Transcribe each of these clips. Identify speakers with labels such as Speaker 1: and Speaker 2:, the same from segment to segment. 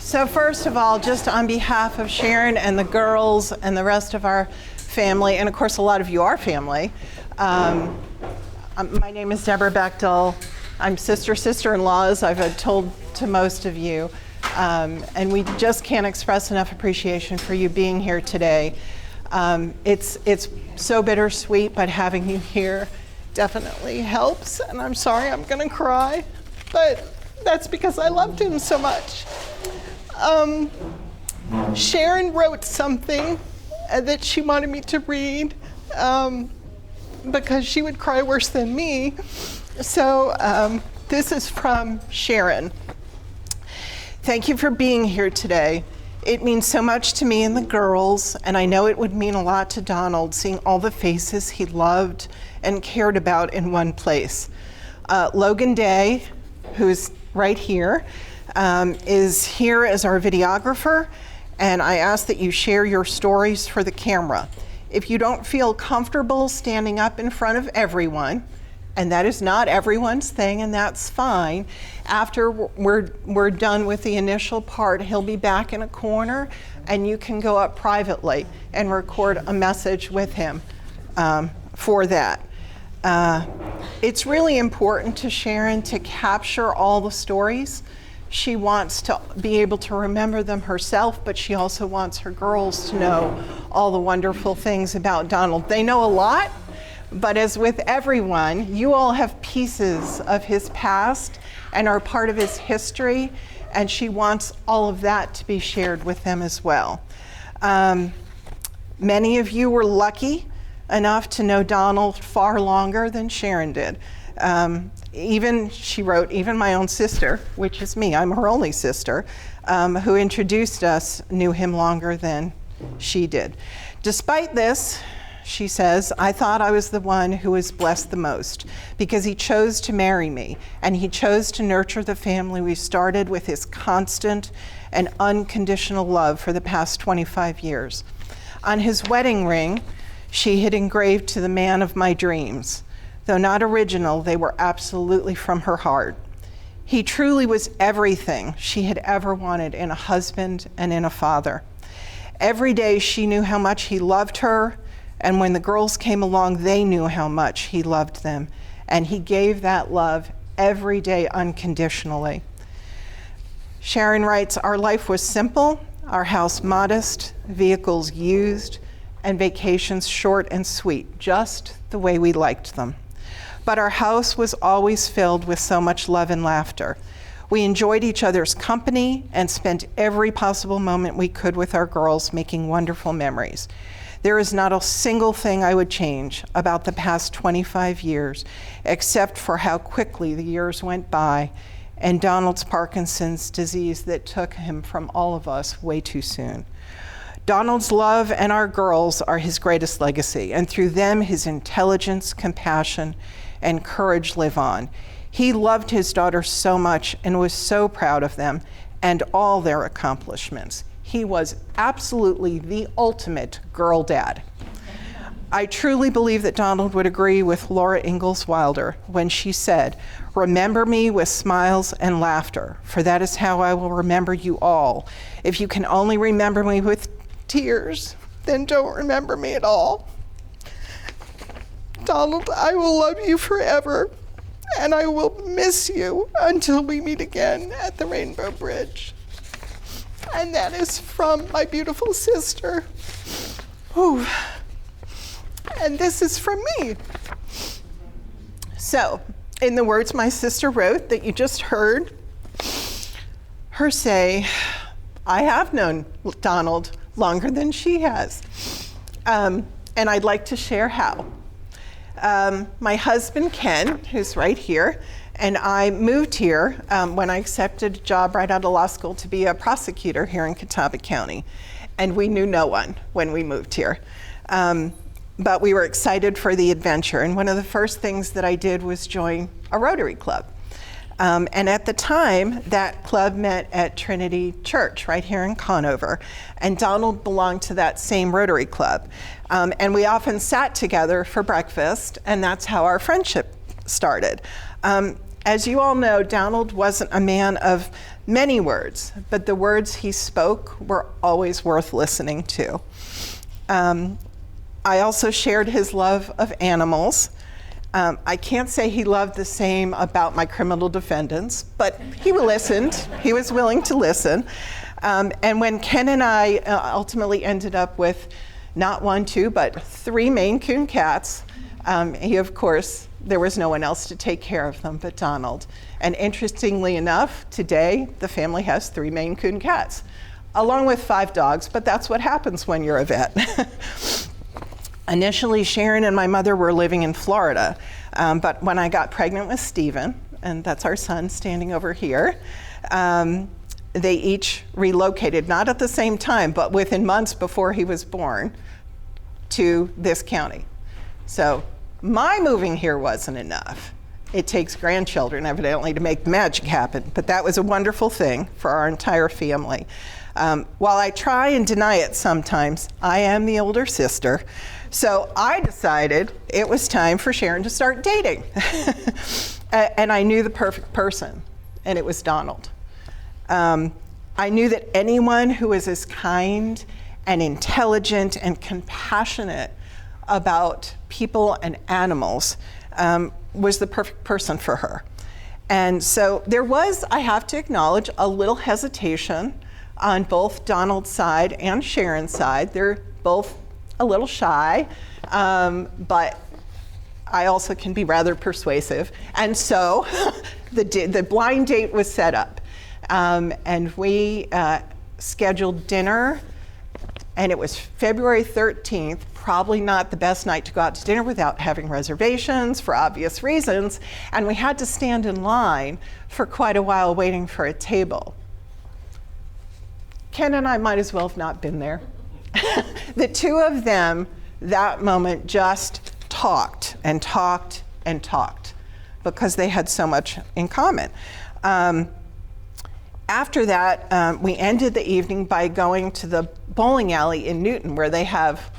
Speaker 1: So first of all, just on behalf of Sharon and the girls and the rest of our family, and of course a lot of you are family, my name is Deborah Bechtel. I'm sister-in-law, as I've told to most of you, and we just can't express enough appreciation for you being here today. It's so bittersweet, but having you here definitely helps, and I'm sorry I'm gonna cry, but that's because I loved him so much. Sharon wrote something that she wanted me to read because she would cry worse than me. So this is from Sharon. Thank you for being here today. It means so much to me and the girls, and I know it would mean a lot to Donald seeing all the faces he loved and cared about in one place. Logan Day, who's right here, is here as our videographer, and I ask that you share your stories for the camera. If you don't feel comfortable standing up in front of everyone, and that is not everyone's thing, and that's fine, after we're done with the initial part, he'll be back in a corner, and you can go up privately and record a message with him for that. It's really important to Sharon to capture all the stories. She wants to be able to remember them herself, but she also wants her girls to know all the wonderful things about Donald. They know a lot, but as with everyone, you all have pieces of his past and are part of his history, and she wants all of that to be shared with them as well. Many of you were lucky enough to know Donald far longer than Sharon did. She wrote, even my own sister, which is me, I'm her only sister, who introduced us, knew him longer than she did. Despite this, she says, I thought I was the one who was blessed the most because he chose to marry me and he chose to nurture the family we started with his constant and unconditional love for the past 25 years. On his wedding ring, she had engraved to the man of my dreams. Though not original, they were absolutely from her heart. He truly was everything she had ever wanted in a husband and in a father. Every day she knew how much he loved her, and when the girls came along, they knew how much he loved them, and he gave that love every day unconditionally. Sharon writes, our life was simple, our house modest, vehicles used, and vacations short and sweet, just the way we liked them. But our house was always filled with so much love and laughter. We enjoyed each other's company and spent every possible moment we could with our girls, making wonderful memories. There is not a single thing I would change about the past 25 years, except for how quickly the years went by and Donald's Parkinson's disease that took him from all of us way too soon. Donald's love and our girls are his greatest legacy, and through them, his intelligence, compassion, and courage live on. He loved his daughters so much and was so proud of them and all their accomplishments. He was absolutely the ultimate girl dad. I truly believe that Donald would agree with Laura Ingalls Wilder when she said, remember me with smiles and laughter, for that is how I will remember you all. If you can only remember me with tears, then don't remember me at all. Donald, I will love you forever, and I will miss you until we meet again at the Rainbow Bridge. And that is from my beautiful sister. Ooh. And this is from me. So, in the words my sister wrote that you just heard her say, I have known Donald longer than she has. And I'd like to share how. My husband, Ken, who's right here, and I moved here when I accepted a job right out of law school to be a prosecutor here in Catawba County. And we knew no one when we moved here. But we were excited for the adventure. And one of the first things that I did was join a Rotary Club. And at the time, that club met at Trinity Church right here in Conover. And Donald belonged to that same Rotary Club. And we often sat together for breakfast, and that's how our friendship started. As you all know, Donald wasn't a man of many words, but the words he spoke were always worth listening to. I also shared his love of animals. I can't say he loved the same about my criminal defendants, but he listened. He was willing to listen. And when Ken and I ultimately ended up with not 1, 2, but 3 Maine Coon cats, he, of course, there was no one else to take care of them but Donald. And interestingly enough, today the family has 3 Maine Coon cats, along with 5 dogs, but that's what happens when you're a vet. Initially, Sharon and my mother were living in Florida, but when I got pregnant with Stephen, and that's our son standing over here, they each relocated, not at the same time, but within months before he was born, to this county. So my moving here wasn't enough. It takes grandchildren, evidently, to make magic happen, but that was a wonderful thing for our entire family. While I try and deny it sometimes, I am the older sister, so I decided it was time for Sharon to start dating. And I knew the perfect person, and it was Donald. I knew that anyone who was as kind and intelligent and compassionate about people and animals was the perfect person for her. And so there was, I have to acknowledge, a little hesitation on both Donald's side and Sharon's side. They're both a little shy, but I also can be rather persuasive. And so the blind date was set up. And we scheduled dinner, and it was February 13th, probably not the best night to go out to dinner without having reservations for obvious reasons, and we had to stand in line for quite a while waiting for a table. Ken and I might as well have not been there. The two of them, that moment, just talked and talked and talked because they had so much in common. After that, we ended the evening by going to the bowling alley in Newton, where they have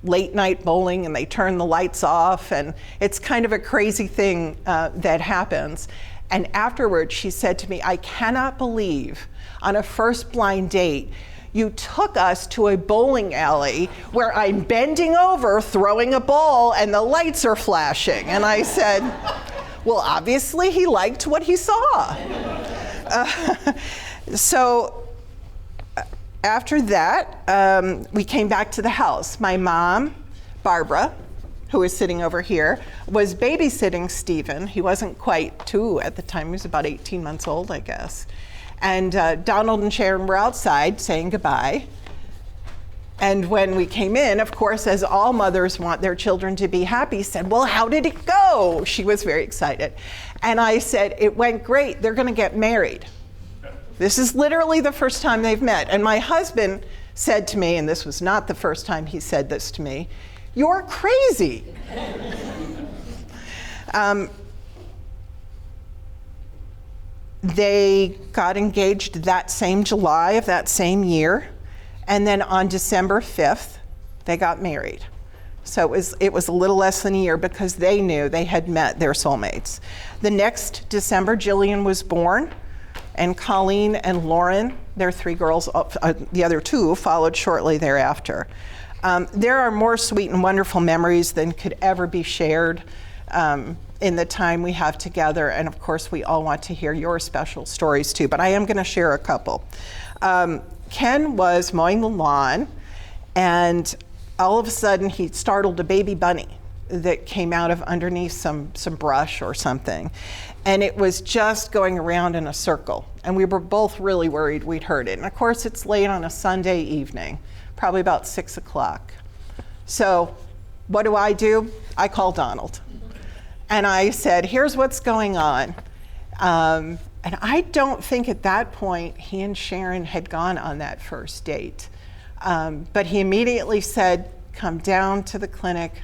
Speaker 1: late night bowling and they turn the lights off, and it's kind of a crazy thing that happens. And afterwards, she said to me, "I cannot believe on a first blind date you took us to a bowling alley where I'm bending over throwing a ball and the lights are flashing." And I said, well, obviously he liked what he saw. So after that, we came back to the house. My mom, Barbara, who is sitting over here, was babysitting Stephen. He wasn't quite 2 at the time. He was about 18 months old, I guess. And Donald and Sharon were outside saying goodbye. And when we came in, of course, as all mothers want their children to be happy, said, "Well, how did it go?" She was very excited. And I said, "It went great. They're going to get married." This is literally the first time they've met. And my husband said to me, and this was not the first time he said this to me, "You're crazy." They got engaged that same July of that same year. And then on December 5th, they got married. So it was a little less than a year because they knew they had met their soulmates. The next December, Jillian was born, and Colleen and Lauren, their 3 girls, the other 2, followed shortly thereafter. There are more sweet and wonderful memories than could ever be shared in the time we have together, and of course we all want to hear your special stories too, but I am going to share a couple. Ken was mowing the lawn, and all of a sudden he startled a baby bunny that came out of underneath some brush or something, and it was just going around in a circle, and we were both really worried we'd hurt it. And of course it's late on a Sunday evening, probably about 6 o'clock. So what do? I call Donald. And I said, "Here's what's going on." And I don't think at that point he and Sharon had gone on that first date. But he immediately said, "Come down to the clinic,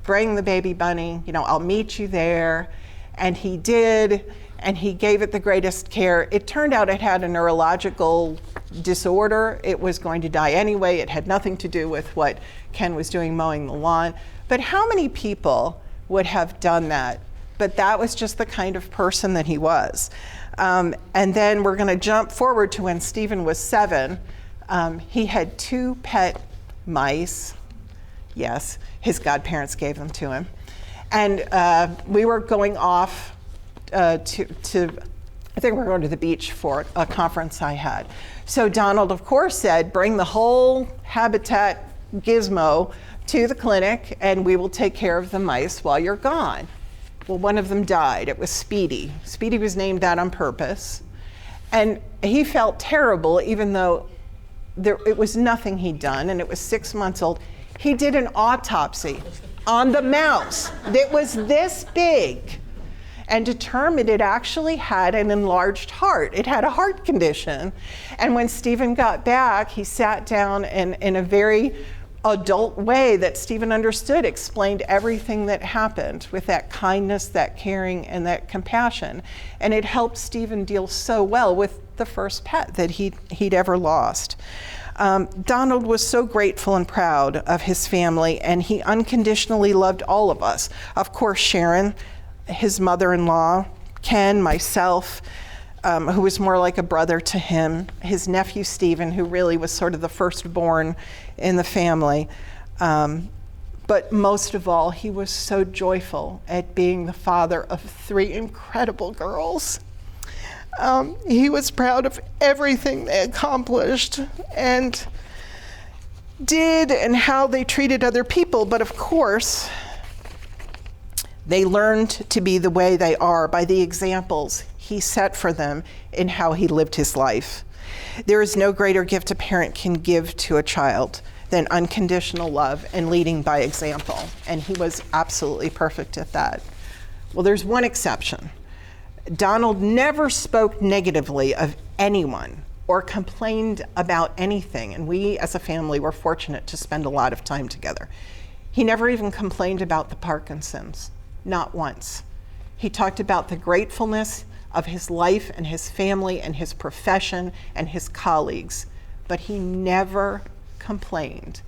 Speaker 1: bring the baby bunny, I'll meet you there." And he did, and he gave it the greatest care. It turned out it had a neurological disorder. It was going to die anyway. It had nothing to do with what Ken was doing mowing the lawn. But how many people would have done that but that was just the kind of person that he was. And then we're going to jump forward to when Stephen was 7. He had 2 pet mice. Yes, his godparents gave them to him. And we were going off I think we were going to the beach for a conference I had. So Donald, of course, said, bring the whole habitat gizmo to the clinic and we will take care of the mice while you're gone. Well, one of them died. It was Speedy. Speedy was named that on purpose. And he felt terrible, even though it was nothing he'd done, and it was 6 months old. He did an autopsy on the mouse that was this big and determined it actually had an enlarged heart. It had a heart condition. And when Stephen got back, he sat down and in a very adult way that Stephen understood, explained everything that happened with that kindness, that caring, and that compassion. And it helped Stephen deal so well with the first pet that he'd ever lost. Donald was so grateful and proud of his family, and he unconditionally loved all of us. Of course, Sharon, his mother-in-law, Ken, myself, who was more like a brother to him, his nephew Stephen, who really was sort of the firstborn in the family. But most of all, he was so joyful at being the father of 3 incredible girls. He was proud of everything they accomplished and did and how they treated other people. But of course, they learned to be the way they are by the examples he set for them in how he lived his life. There is no greater gift a parent can give to a child than unconditional love and leading by example. And he was absolutely perfect at that. Well, there's one exception. Donald never spoke negatively of anyone or complained about anything. And we as a family were fortunate to spend a lot of time together. He never even complained about the Parkinson's, not once. He talked about the gratefulness of his life and his family and his profession and his colleagues, but he never complained.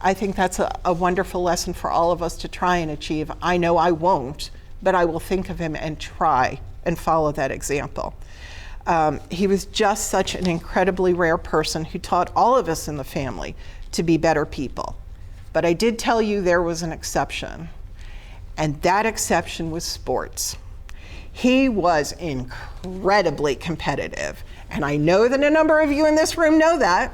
Speaker 1: I think that's a wonderful lesson for all of us to try and achieve. I know I won't, but I will think of him and try and follow that example. He was just such an incredibly rare person who taught all of us in the family to be better people. But I did tell you there was an exception, and that exception was sports. He was incredibly competitive, and I know that a number of you in this room know that.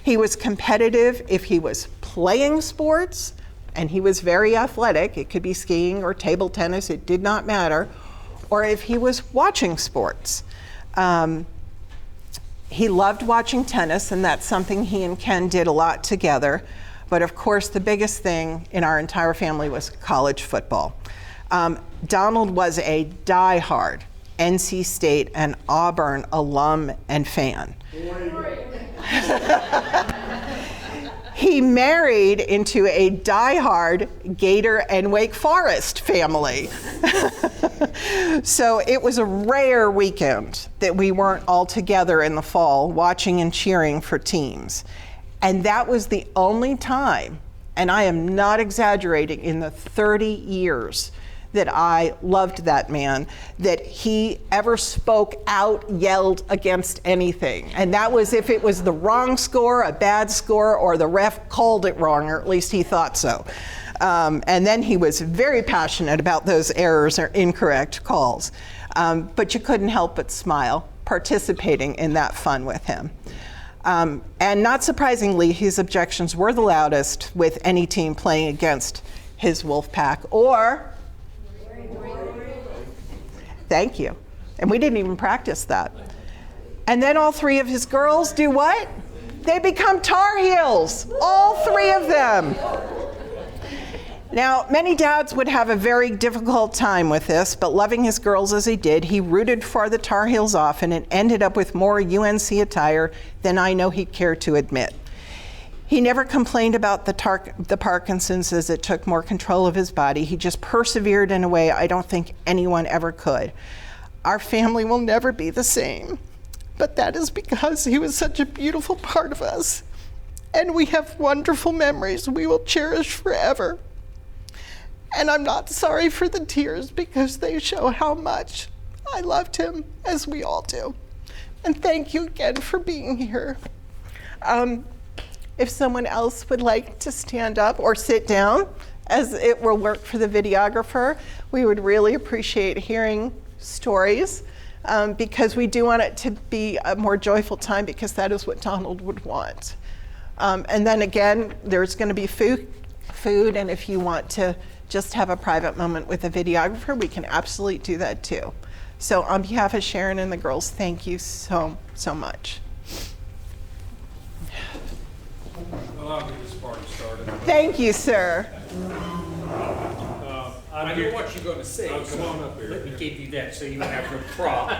Speaker 1: He was competitive if he was playing sports, and he was very athletic. It could be skiing or table tennis, it did not matter, or if he was watching sports. He loved watching tennis, and that's something he and Ken did a lot together. But of course, the biggest thing in our entire family was college football. Donald was a diehard NC State and Auburn alum and fan. He married into a diehard Gator and Wake Forest family. So it was a rare weekend that we weren't all together in the fall watching and cheering for teams. And that was the only time, and I am not exaggerating, in the 30 years that I loved that man, that he ever spoke out, yelled against anything. And that was if it was the wrong score, a bad score, or the ref called it wrong, or at least he thought so. And then he was very passionate about those errors or incorrect calls. But you couldn't help but smile, participating in that fun with him. And not surprisingly, his objections were the loudest with any team playing against his wolf pack, or thank you. And we didn't even practice that. And then all 3 of his girls do what? They become Tar Heels, all 3 of them. Now, many dads would have a very difficult time with this, but loving his girls as he did, he rooted for the Tar Heels often and ended up with more UNC attire than I know he'd care to admit. He never complained about the Parkinson's as it took more control of his body. He just persevered in a way I don't think anyone ever could. Our family will never be the same, but that is because he was such a beautiful part of us, and we have wonderful memories we will cherish forever. And I'm not sorry for the tears because they show how much I loved him, as we all do. And thank you again for being here. If someone else would like to stand up or sit down, as it will work for the videographer, we would really appreciate hearing stories, because we do want it to be a more joyful time, because that is what Donald would want. And then again, there's going to be food, and if you want to just have a private moment with a videographer, we can absolutely do that too. So on behalf of Sharon and the girls, thank you so much.
Speaker 2: Well, I'll get this party started.
Speaker 1: Thank you, sir.
Speaker 3: I know what you're going to say.
Speaker 2: Oh, come on up here.
Speaker 3: Let me give you that so you don't have no problem.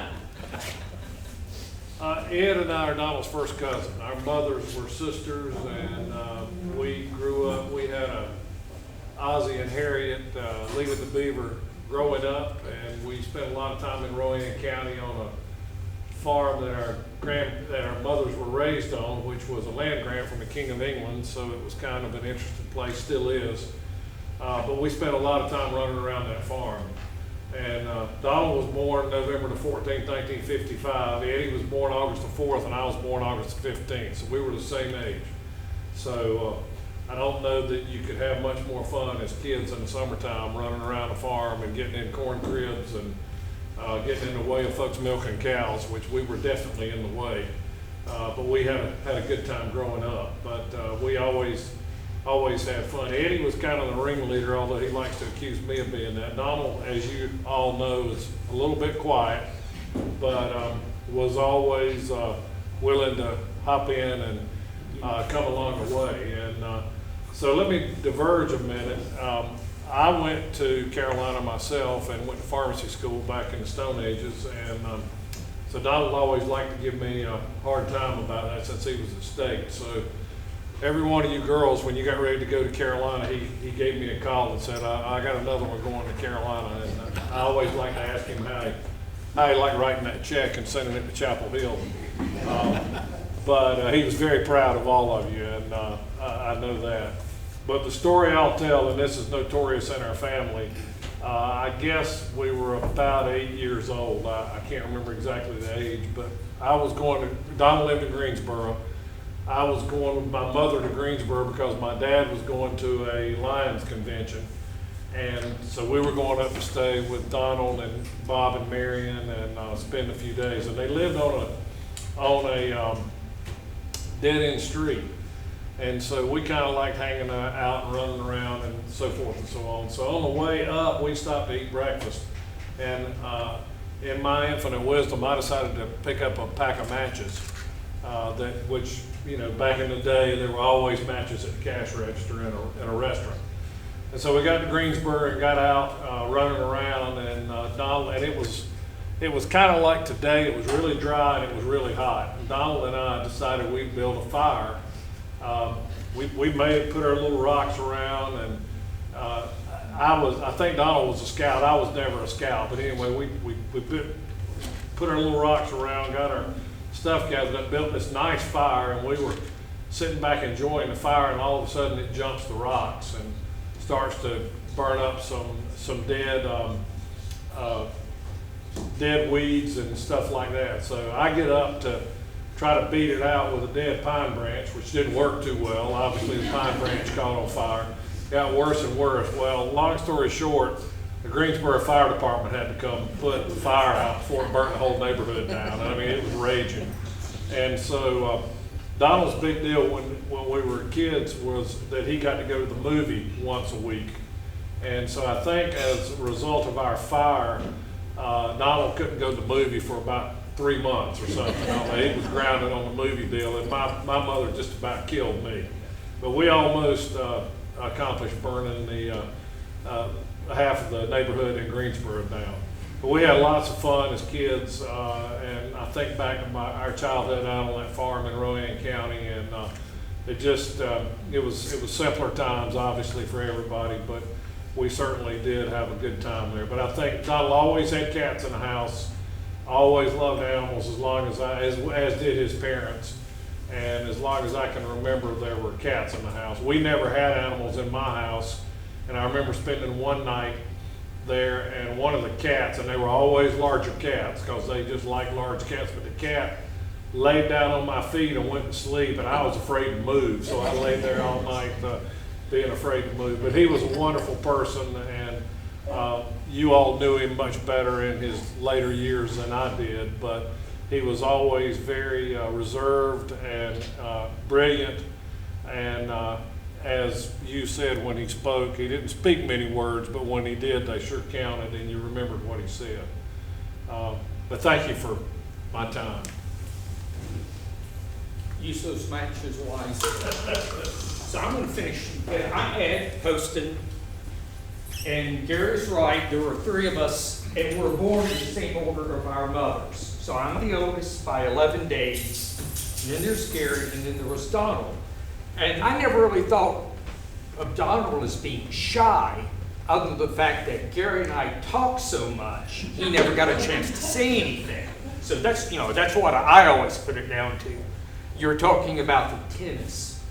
Speaker 2: Ed and I are Donald's first cousin. Our mothers were sisters, and we grew up. We had Ozzie and Harriet, Leave It to Beaver, growing up, and we spent a lot of time in Rowan County on a farm that our mothers were raised on, which was a land grant from the King of England. So it was kind of an interesting place, still is. But we spent a lot of time running around that farm. And Donald was born November the 14th, 1955. Eddie was born August the 4th, and I was born August the 15th. So we were the same age. So I don't know that you could have much more fun as kids in the summertime running around the farm and getting in corn cribs and getting in the way of folks milking cows, which we were definitely in the way. But we had a good time growing up. But we always had fun. Eddie was kind of the ringleader, although he likes to accuse me of being that. Donald, as you all know, is a little bit quiet, but was always willing to hop in and come along the way. And so let me diverge a minute. I went to Carolina myself and went to pharmacy school back in the Stone Ages, and so Donald always liked to give me a hard time about that since he was at state. So every one of you girls, when you got ready to go to Carolina, he gave me a call and said, I got another one going to Carolina. And I always like to ask him how he liked writing that check and sending it to Chapel Hill. But he was very proud of all of you, and I know that. But the story I'll tell, and this is notorious in our family, I guess we were about 8 years old. I can't remember exactly the age, but I was going to, Donald lived in Greensboro. I was going with my mother to Greensboro because my dad was going to a Lions convention. And so we were going up to stay with Donald and Bob and Marion and spend a few days. And they lived on a dead-end street. And so we kind of liked hanging out and running around and so forth and so on. So on the way up, we stopped to eat breakfast. And in my infinite wisdom, I decided to pick up a pack of matches. Which, you know, back in the day, there were always matches at the cash register in a restaurant. And so we got to Greensboro and got out running around, and Donald, and it was kind of like today. It was really dry and it was really hot. And Donald and I decided we'd build a fire. We put our little rocks around, and I think Donald was a scout. I was never a scout, but anyway, we put our little rocks around, got our stuff gathered up, built this nice fire, and we were sitting back enjoying the fire, and all of a sudden it jumps the rocks and starts to burn up some dead weeds and stuff like that. So I get up to try to beat it out with a dead pine branch, which didn't work too well. Obviously the pine branch caught on fire, got worse and worse. Well, long story short, the Greensboro Fire Department had to come put the fire out before it burnt the whole neighborhood down. I mean, it was raging. And so Donald's big deal when we were kids was that he got to go to the movie once a week. And so I think as a result of our fire, Donald couldn't go to the movie for about 3 months or something. He was grounded on the movie deal, and my mother just about killed me. But we almost accomplished burning the half of the neighborhood in Greensboro down. But we had lots of fun as kids, and I think back to our childhood out on that farm in Rowan County, and it was simpler times, obviously, for everybody, but we certainly did have a good time there. But I think Donald always had cats in the house, always loved animals as did his parents, and as long as I can remember, there were cats in the house. We never had animals in my house. And I remember spending one night there, and one of the cats, and they were always larger cats because they just like large cats, but the cat laid down on my feet and went to sleep, and I was afraid to move, so I laid there all night being afraid to move. But he was a wonderful person, and you all knew him much better in his later years than I did, but he was always very reserved and brilliant, and as you said, when he spoke, he didn't speak many words, but when he did, they sure counted, and you remembered what he said. But thank you for my time.
Speaker 3: Use those matches wisely. So I'm going to finish. I had Poston, and Gary's right. There were 3 of us, and we were born in the same order of our mothers. So I'm the oldest by 11 days, and then there's Gary, and then there was Donald. And I never really thought of Donald as being shy, other than the fact that Gary and I talked so much, he never got a chance to say anything. So that's, that's what I always put it down to. You're talking about the tennis.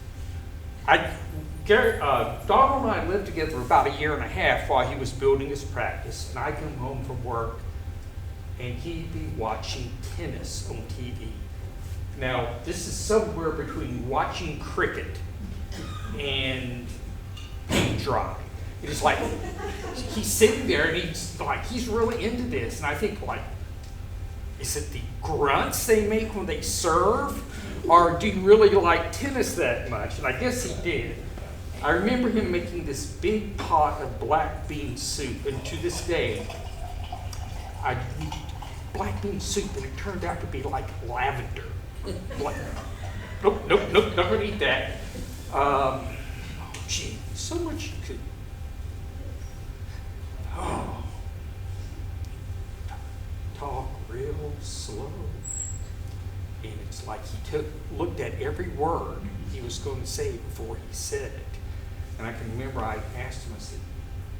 Speaker 3: Donald and I lived together about 1.5 years while he was building his practice, and I come home from work, and he'd be watching tennis on TV. Now, this is somewhere between watching cricket and paint dry. It's like he's sitting there and he's really into this, and I think is it the grunts they make when they serve, or do you really like tennis that much? And I guess he did. I remember him making this big pot of black bean soup, and to this day, black bean soup, and it turned out to be like lavender. Nope, not gonna eat that. Gee, so much you could. Talk real slow, and it's like he looked at every word he was going to say before he said it. And I can remember I asked him, I said,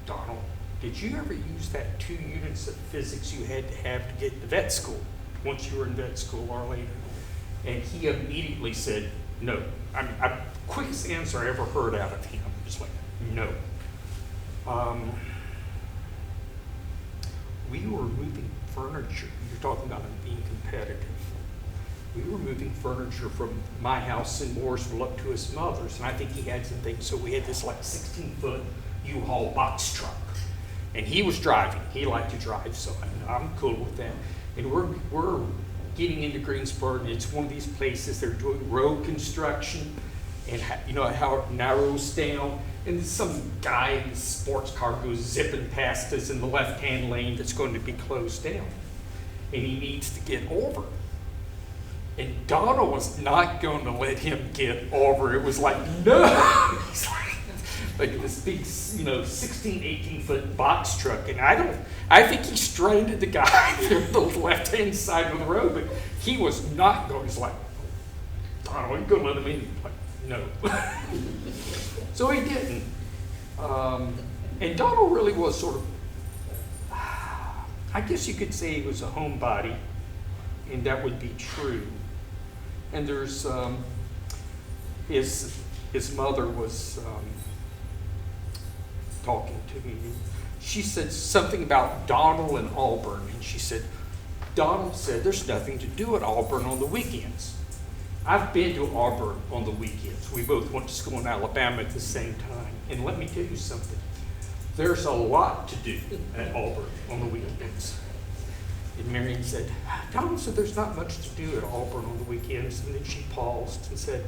Speaker 3: Donald, did you ever use that 2 units of physics you had to have to get to vet school, once you were in vet school or later? And he immediately said, no. Quickest answer I ever heard out of him, just like, no. We were moving furniture. You're talking about him being competitive. We were moving furniture from my house in Mooresville up to his mother's, and I think he had some things, so we had this 16-foot U-Haul box truck. And he was driving. He liked to drive, so I'm cool with that. And we're getting into Greensboro, and it's one of these places they're doing road construction, and you know how it narrows down, and some guy in a sports car goes zipping past us in the left-hand lane that's going to be closed down, and he needs to get over. And Donald was not going to let him get over. It was like, no! Like this big, 16, 18-foot box truck. And I think he stranded the guy there on the left-hand side of the road, but he was not going. He's like, Donald, you going to let him in? Like, no. So he didn't. And Donald really was sort of, I guess you could say he was a homebody, and that would be true. And there's, his mother was talking to me. She said something about Donald and Auburn, and she said, Donald said there's nothing to do at Auburn on the weekends. I've been to Auburn on the weekends. We both went to school in Alabama at the same time. And let me tell you something. There's a lot to do at Auburn on the weekends. And Marion said, Donald said there's not much to do at Auburn on the weekends. And then she paused and said,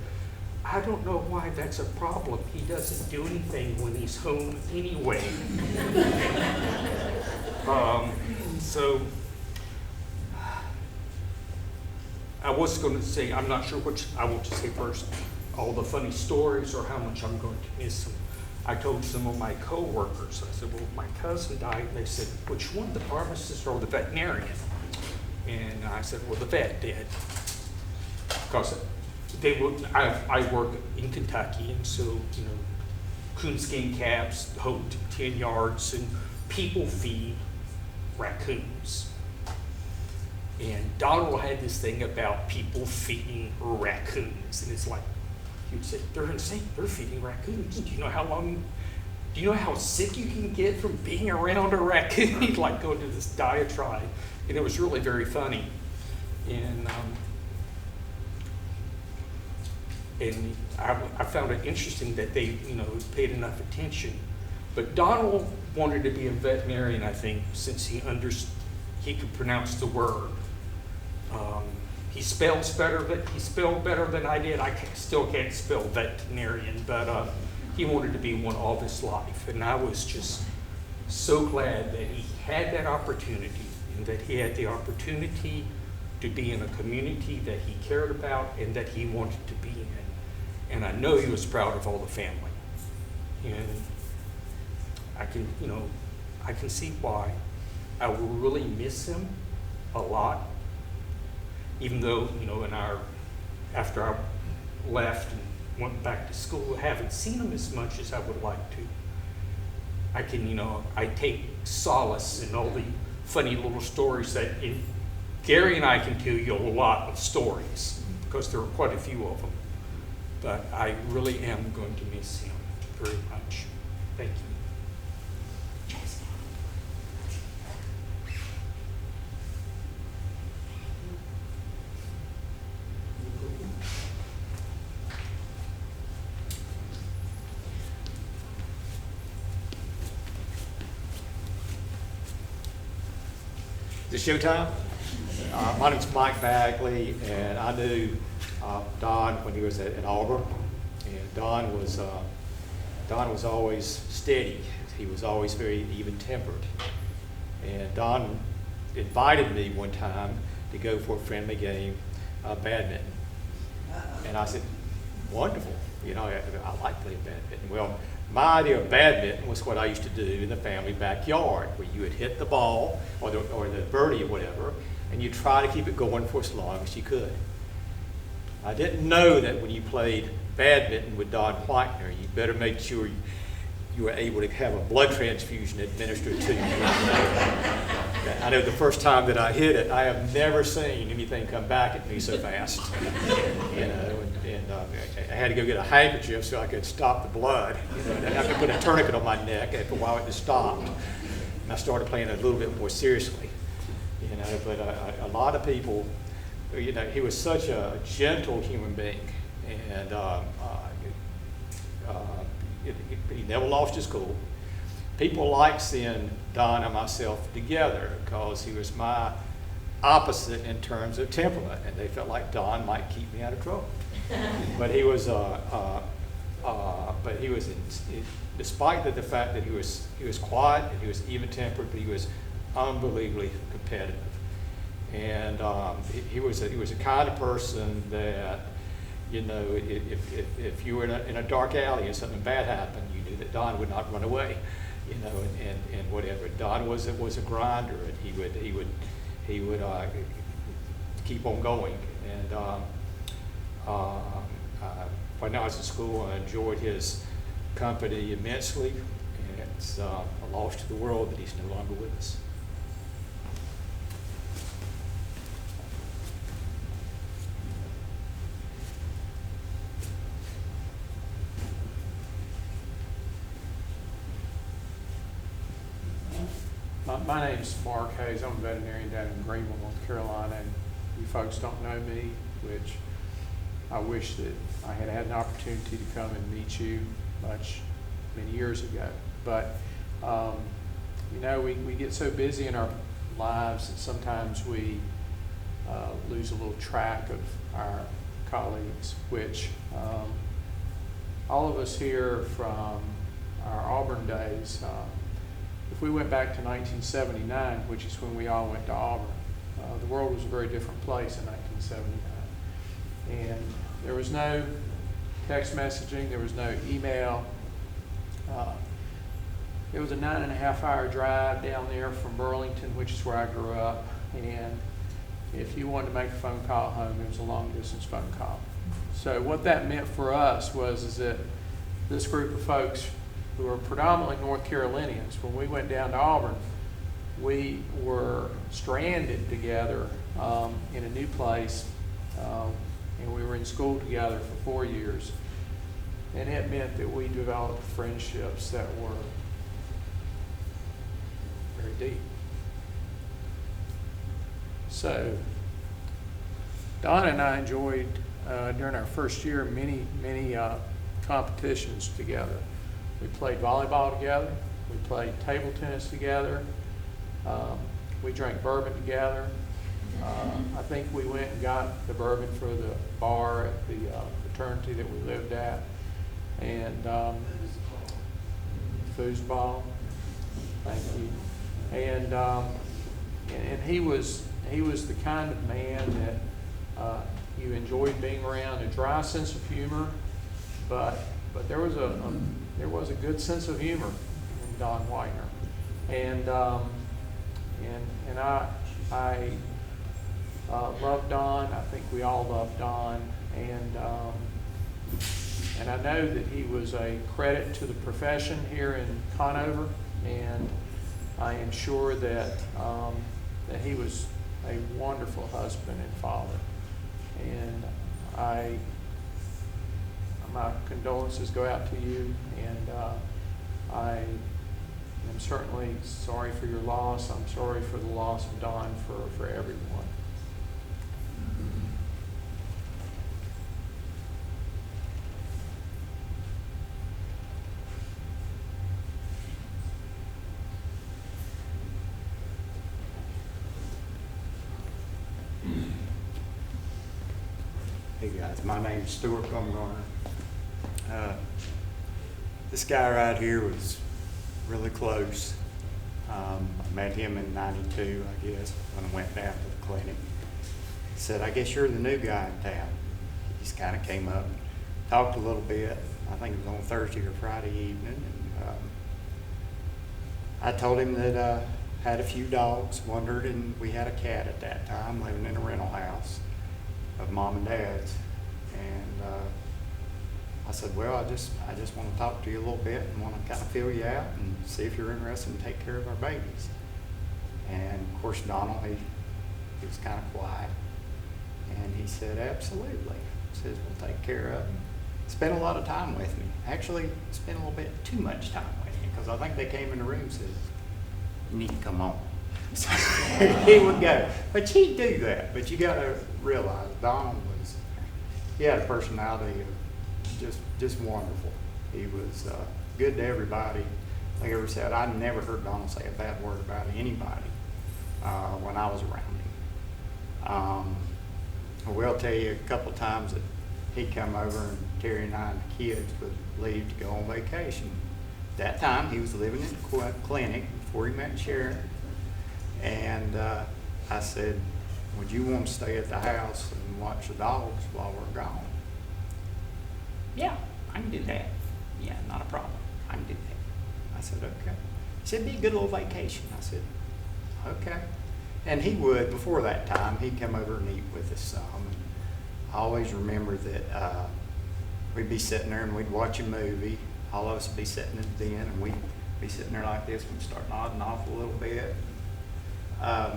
Speaker 3: I don't know why that's a problem. He doesn't do anything when he's home anyway. So I was going to say, I'm not sure which I want to say first, all the funny stories or how much I'm going to miss them. I told some of my coworkers, I said, well, my cousin died, and they said, which one, the pharmacist or the veterinarian? And I said, well, the vet did. Because I work in Kentucky, and so, coonskin caps hold 10 yards, and people feed raccoons. And Donald had this thing about people feeding raccoons, and it's like, you'd say, they're insane, they're feeding raccoons. Do you know how long do you know how sick you can get from being around a raccoon? He'd like go into this diatribe, and it was really very funny. And I found it interesting that they, paid enough attention. But Donald wanted to be a veterinarian, I think, since he could pronounce the word. He spelled better than I did. Still can't spell veterinarian, but he wanted to be one all of his life. And I was just so glad that he had that opportunity, and that he had the opportunity to be in a community that he cared about and that he wanted to be in. And I know he was proud of all the family. And I can see why. I will really miss him a lot. Even though, after I left and went back to school, I haven't seen him as much as I would like to. I take solace in all the funny little stories Gary and I can tell you a lot of stories, because there are quite a few of them. But I really am going to miss him very much. Thank you.
Speaker 4: Is it showtime? My name's Mike Bagley, and I knew Don when he was at Auburn. And Don was always steady. He was always very even-tempered. And Don invited me one time to go for a friendly game of badminton. And I said, wonderful. I like playing badminton. Well, my idea of badminton was what I used to do in the family backyard, where you would hit the ball or the birdie or whatever, and you try to keep it going for as long as you could. I didn't know that when you played badminton with Don Whitener, you better make sure you were able to have a blood transfusion administered to you. I know the first time that I hit it, I have never seen anything come back at me so fast. I had to go get a handkerchief so I could stop the blood. And I had to put a tourniquet on my neck after a while it just stopped. And I started playing a little bit more seriously. But a lot of people, he was such a gentle human being, and he never lost his cool. People liked seeing Don and myself together because he was my opposite in terms of temperament, and they felt like Don might keep me out of trouble. But he was, despite the fact that he was quiet and he was even-tempered, but he was unbelievably competitive. And he was a kind of person that, if you were in a dark alley and something bad happened, you knew that Don would not run away, and whatever. Don was a grinder, and he would keep on going. And when I was in school, I enjoyed his company immensely, and it's a loss to the world that he's no longer with us.
Speaker 5: My name's Mark Hayes. I'm a veterinarian down in Greenville, North Carolina, and you folks don't know me, which I wish that I had had an opportunity to come and meet you many years ago. But, we get so busy in our lives that sometimes we lose a little track of our colleagues, which all of us here from our Auburn days, if we went back to 1979, which is when we all went to Auburn, the world was a very different place in 1979. And there was no text messaging, there was no email. It was a 9.5-hour drive down there from Burlington, which is where I grew up. And if you wanted to make a phone call home, it was a long-distance phone call. So what that meant for us is that this group of folks who were predominantly North Carolinians, when we went down to Auburn, we were stranded together in a new place, and we were in school together for 4 years. And it meant that we developed friendships that were very deep. So, Don and I enjoyed, during our first year, many competitions together. We played volleyball together. We played table tennis together. We drank bourbon together. I think we went and got the bourbon for the bar at the fraternity that we lived at. And foosball, thank you. And he was the kind of man that you enjoyed being around. A dry sense of humor, but there was a good sense of humor in Don Whitener, and I love Don. I think we all love Don, and I know that he was a credit to the profession here in Conover, and I am sure that that he was a wonderful husband and father. And my condolences go out to you, and I am certainly sorry for your loss. I'm sorry for the loss of Don for everyone.
Speaker 6: Hey guys, my name's Stuart Bumgarner. This guy right here was really close. I met him in '92, I guess, when I went down to the clinic. He said, "I guess you're the new guy in town." He just kind of came up, talked a little bit. I think it was on Thursday or Friday evening. And I told him that I had a few dogs, wondered, and we had a cat at that time living in a rental house of Mom and Dad's. And I said, well, I just want to talk to you a little bit and want to kind of feel you out and see if you're interested in taking care of our babies. And of course, Donald, he was kind of quiet. And he said, absolutely. He says, we'll take care of them. Spent a lot of time with me. Actually, spent a little bit too much time with me, because I think they came in the room and said, you need to come home. So he would go. But he'd do that. But you got to realize Donald he had a personality of just wonderful. He was good to everybody. Like I ever said, I never heard Donald say a bad word about anybody when I was around him. I will tell you a couple of times that he'd come over and Terry and I and the kids would leave to go on vacation. At that time, he was living in the clinic before he met Sharon. And I said, would you want to stay at the house and watch the dogs while we're gone? Yeah, I can do that. Yeah, not a problem. I can do that. I said, okay. He said, it'd be a good little vacation. I said, okay. And he would, before that time, he'd come over and eat with us some. And I always remember that we'd be sitting there and we'd watch a movie. All of us would be sitting in the den and we'd be sitting there like this. We'd start nodding off a little bit.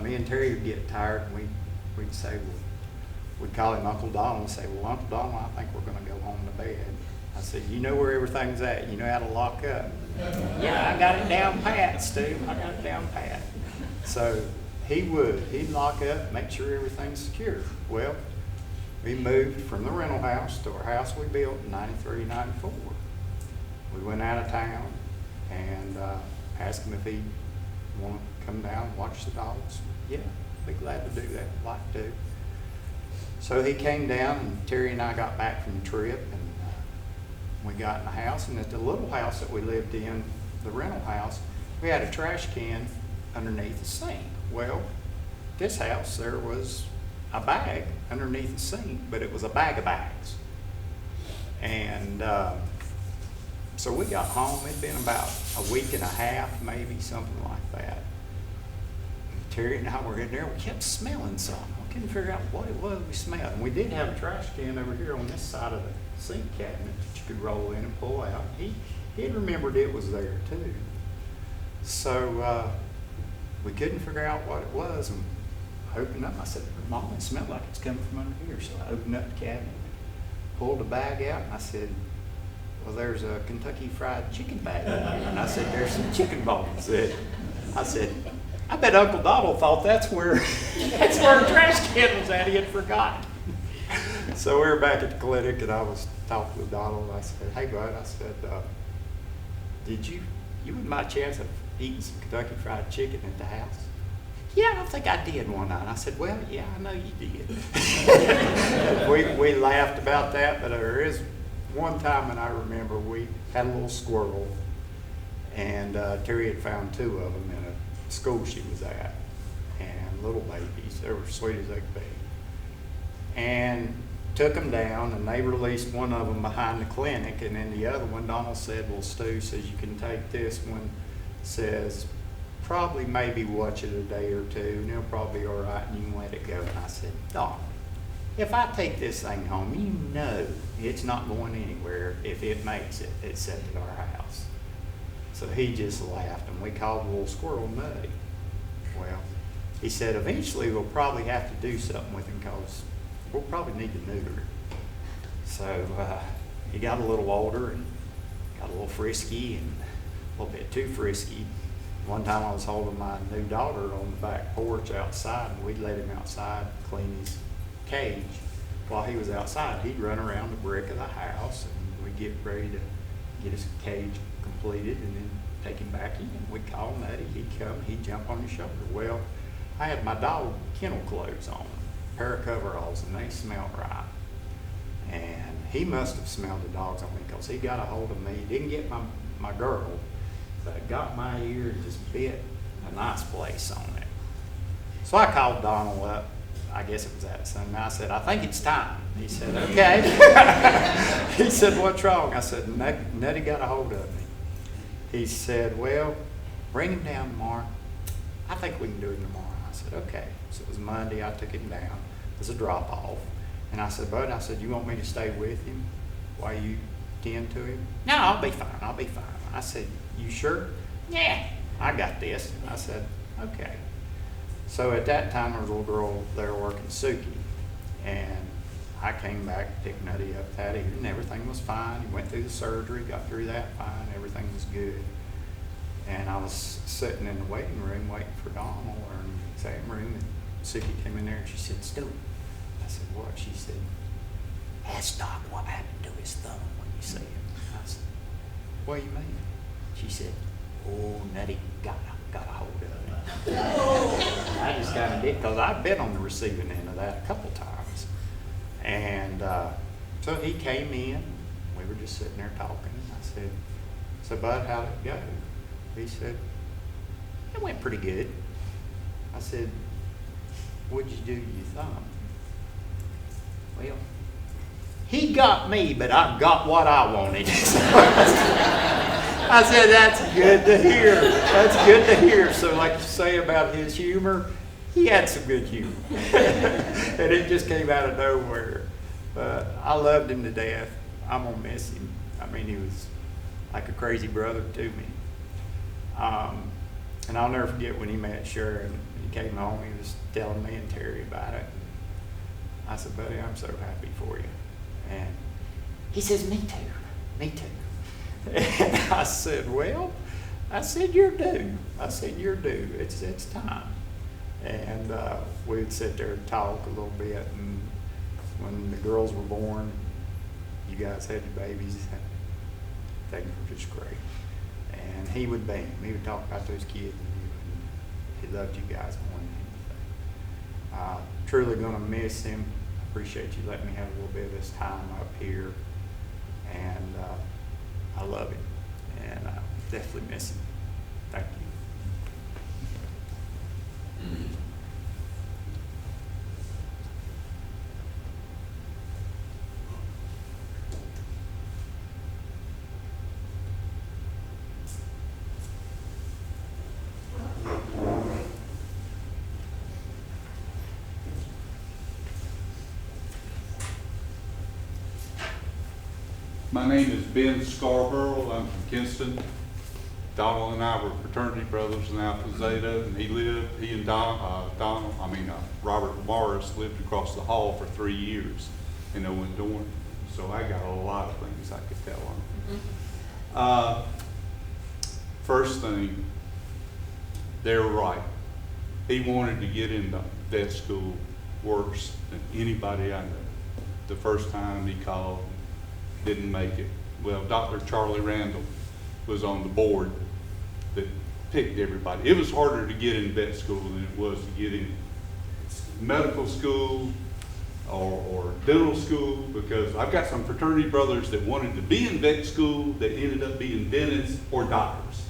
Speaker 6: Me and Terry would get tired and we'd say, well, we'd call him Uncle Donald and say, well, Uncle Donald, I think we're going to go home to bed. I said, you know where everything's at. You know how to lock up. Yeah, I got it down pat, Stu. I got it down pat. So he'd lock up, make sure everything's secure. Well, we moved from the rental house to our house we built in '93, '94. We went out of town and asked him if he'd want to come down and watch the dogs. Yeah, be glad to do that, like to. So he came down and Terry and I got back from the trip and we got in the house, and at the little house that we lived in, the rental house, we had a trash can underneath the sink. Well, this house, there was a bag underneath the sink, but it was a bag of bags. And so we got home. It'd been about a week and a half, maybe, something like that. And Terry and I were in there. We kept smelling something. We couldn't figure out what it was we smelled. And we did have a trash can over here on this side of the sink cabinet that you could roll in and pull out. He remembered it was there too. So we couldn't figure out what it was, and I opened up. I said, Mom, it smelled like it's coming from under here. So I opened up the cabinet, pulled the bag out, and I said, well, there's a Kentucky Fried Chicken bag in here. And I said, there's some chicken bones. I said, I bet Uncle Donald thought that's where the trash can was at. He had forgotten. So we were back at the clinic, and I was talking with Donald. I said, hey, bud, I said, did you wouldn't by chance have eaten some Kentucky Fried Chicken at the house? Yeah, I think I did one night. I said, well, yeah, I know you did. we laughed about that, but there is one time, and I remember we had a little squirrel, and Terry had found 2 of them in a school she was at, and little babies. They were sweet as they could be. And took them down, and they released one of them behind the clinic, and then the other one, Donald said, well, Stu says, you can take this one, says, probably maybe watch it a day or 2, and it'll probably be all right, and you can let it go. And I said, Donald, if I take this thing home, you know it's not going anywhere if it makes it except at our house. So he just laughed, and we called the little squirrel Nutty. Well, he said, eventually we'll probably have to do something with him because we'll probably need to neuter him. So he got a little older and got a little frisky and a little bit too frisky. One time I was holding my new daughter on the back porch outside, and we'd let him outside clean his cage. While he was outside, he'd run around the brick of the house, and we'd get ready to get his cage completed and then take him back in. We'd call Nutty, he'd come, he'd jump on your shoulder. Well, I had my dog kennel clothes on, a pair of coveralls, and they smelled right. And he must have smelled the dogs on me because he got a hold of me. He didn't get my girl, but got my ear and just bit a nice place on it. So I called Donald up. I guess it was that Sunday. I said, I think it's time. He said, okay. He said, what's wrong? I said, Nutty got a hold of me. He said, well, bring him down tomorrow. I think we can do it tomorrow. I said, okay. So it was Monday. I took him down. It was a drop off. And I said, Bud, I said, you want me to stay with him while you tend to him? No, I'll be fine. I'll be fine. I said, you sure? Yeah, I got this. I said, okay. So at that time, there was a little girl there working Suki. And I came back, picked Nutty up that evening, and everything was fine. He went through the surgery, got through that fine. Everything was good. And I was sitting in the waiting room waiting for Donald or in the exam room. And Suki came in there and she said, Stu. I said, what? She said, ask Doc what happened to his thumb when you see him. I said, what do you mean? She said, oh, Nutty got a hold of it. I just kind of did, because I've been on the receiving end of that a couple times. And so he came in. We were just sitting there talking. I said, so Bud, how'd it go? He said, it went pretty good. I said, what'd you do to your thumb? Well, he got me, but I got what I wanted. I said, that's good to hear. That's good to hear. So like you say about his humor, he had some good humor. And it just came out of nowhere. But I loved him to death. I'm going to miss him. I mean, he was like a crazy brother to me. And I'll never forget when he met Sharon. He came home, he was telling me and Terry about it. I said, buddy, I'm so happy for you. And he says, me too, me too. And I said, well, I said, you're due. I said, you're due. It's time. And we'd sit there and talk a little bit. And when the girls were born, you guys had your babies. They were just great. And he would beam. He would talk about those kids. And he loved you guys more than anything. Truly going to miss him. Appreciate you letting me have a little bit of this time up here. And I love him. And I definitely miss him. Thank you.
Speaker 7: My name is Ben Scarborough. I'm from Kinston. Donald and I were fraternity brothers in Alpha Zeta, and he and Robert Morris lived across the hall for 3 years in Owen Dorn. so I got a lot of things I could tell him. First thing, they're right. He wanted to get into vet school worse than anybody I know. The first time he called, didn't make it. Well, Dr. Charlie Randall was on the board that picked everybody. It was harder to get in vet school than it was to get in medical school or dental school, because I've got some fraternity brothers that wanted to be in vet school that ended up being dentists or doctors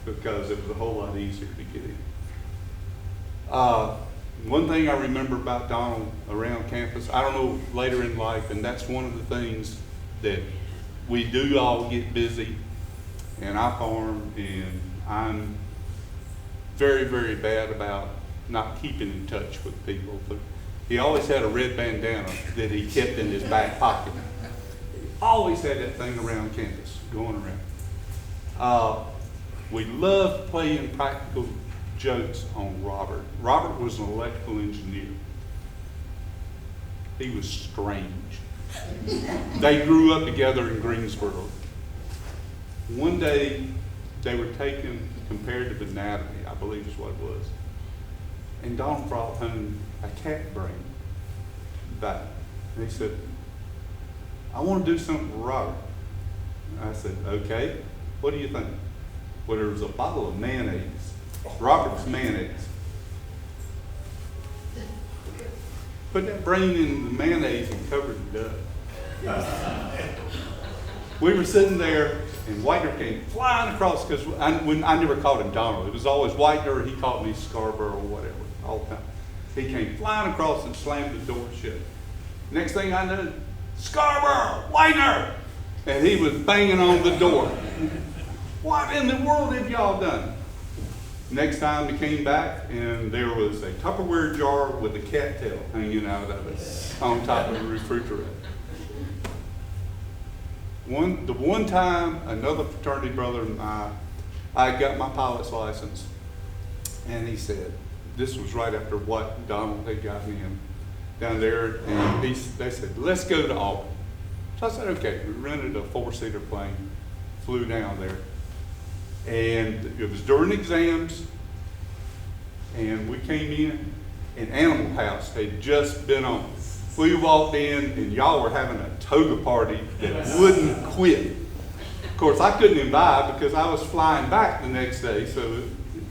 Speaker 7: because it was a whole lot easier to get in. One thing I remember about Donald around campus, I don't know later in life, and that's one of the things that we do all get busy, and I farm, and I'm very, very bad about not keeping in touch with people. But he always had a red bandana that he kept in his back pocket. Always had that thing around campus, going around. We loved playing practical jokes on Robert. Robert was an electrical engineer. He was strange. They grew up together in Greensboro. One day, they were taking comparative anatomy, I believe is what it was. And Don brought home a cat brain back. And he said, I want to do something for Robert. And I said, okay, what do you think? Well, there was a bottle of mayonnaise, Robert's mayonnaise. Put that brain in the mayonnaise and covered it up. We were sitting there, and Whitener came flying across, because I never called him Donald. It was always Whitener, he called me Scarborough or whatever, all the time. He came flying across and slammed the door shut. Next thing I knew, Scarborough, Whitener! And he was banging on the door. What in the world have y'all done? Next time he came back, and there was a Tupperware jar with a cattail hanging out of it on top of the refrigerator. The one time, another fraternity brother and I got my pilot's license, and he said, this was right after what Donald had gotten in down there, and they said, let's go to Auburn. So I said, okay. We rented a 4-seater plane, flew down there. And it was during exams, and we came in, and Animal House had just been on. We walked in, and y'all were having a toga party that wouldn't quit. Of course, I couldn't imbibe because I was flying back the next day, so you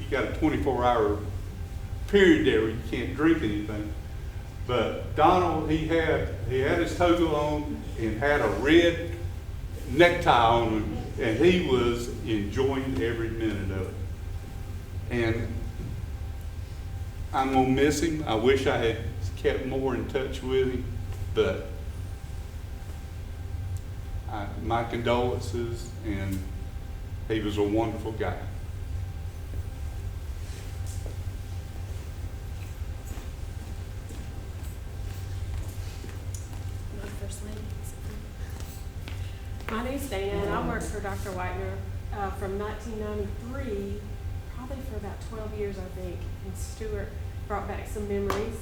Speaker 7: got a 24-hour period there where you can't drink anything. But Donald, he had his toga on and had a red necktie on him, and he was enjoying every minute of it. And I'm going to miss him. I wish I had kept more in touch with him, but my condolences, and he was a wonderful guy.
Speaker 8: My name's Dan. I worked for Dr. Whitener from 1993, probably for about 12 years, I think. And Stuart brought back some memories.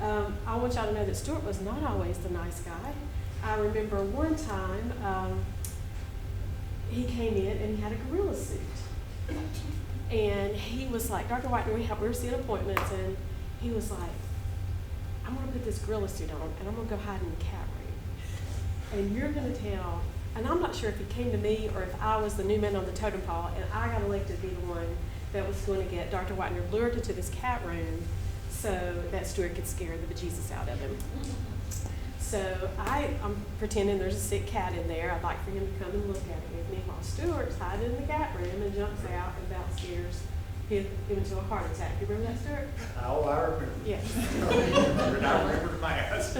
Speaker 8: I want y'all to know that Stuart was not always the nice guy. I remember one time he came in and he had a gorilla suit. And he was like, Dr. Whitener, we were seeing appointments, and he was like, I'm going to put this gorilla suit on, and I'm going to go hide in the cat room. And you're going to tell. And I'm not sure if he came to me or if I was the new man on the totem pole, and I got elected to be the one that was going to get Dr. Whitener lured into this cat room so that Stuart could scare the bejesus out of him. So I'm pretending there's a sick cat in there. I'd like for him to come and look at it with me while Stuart's hiding in the cat room and jumps out and about scares him into a heart attack. You remember that, Stuart?
Speaker 4: Oh, I remember.
Speaker 8: Yes.
Speaker 4: And I remember my ass.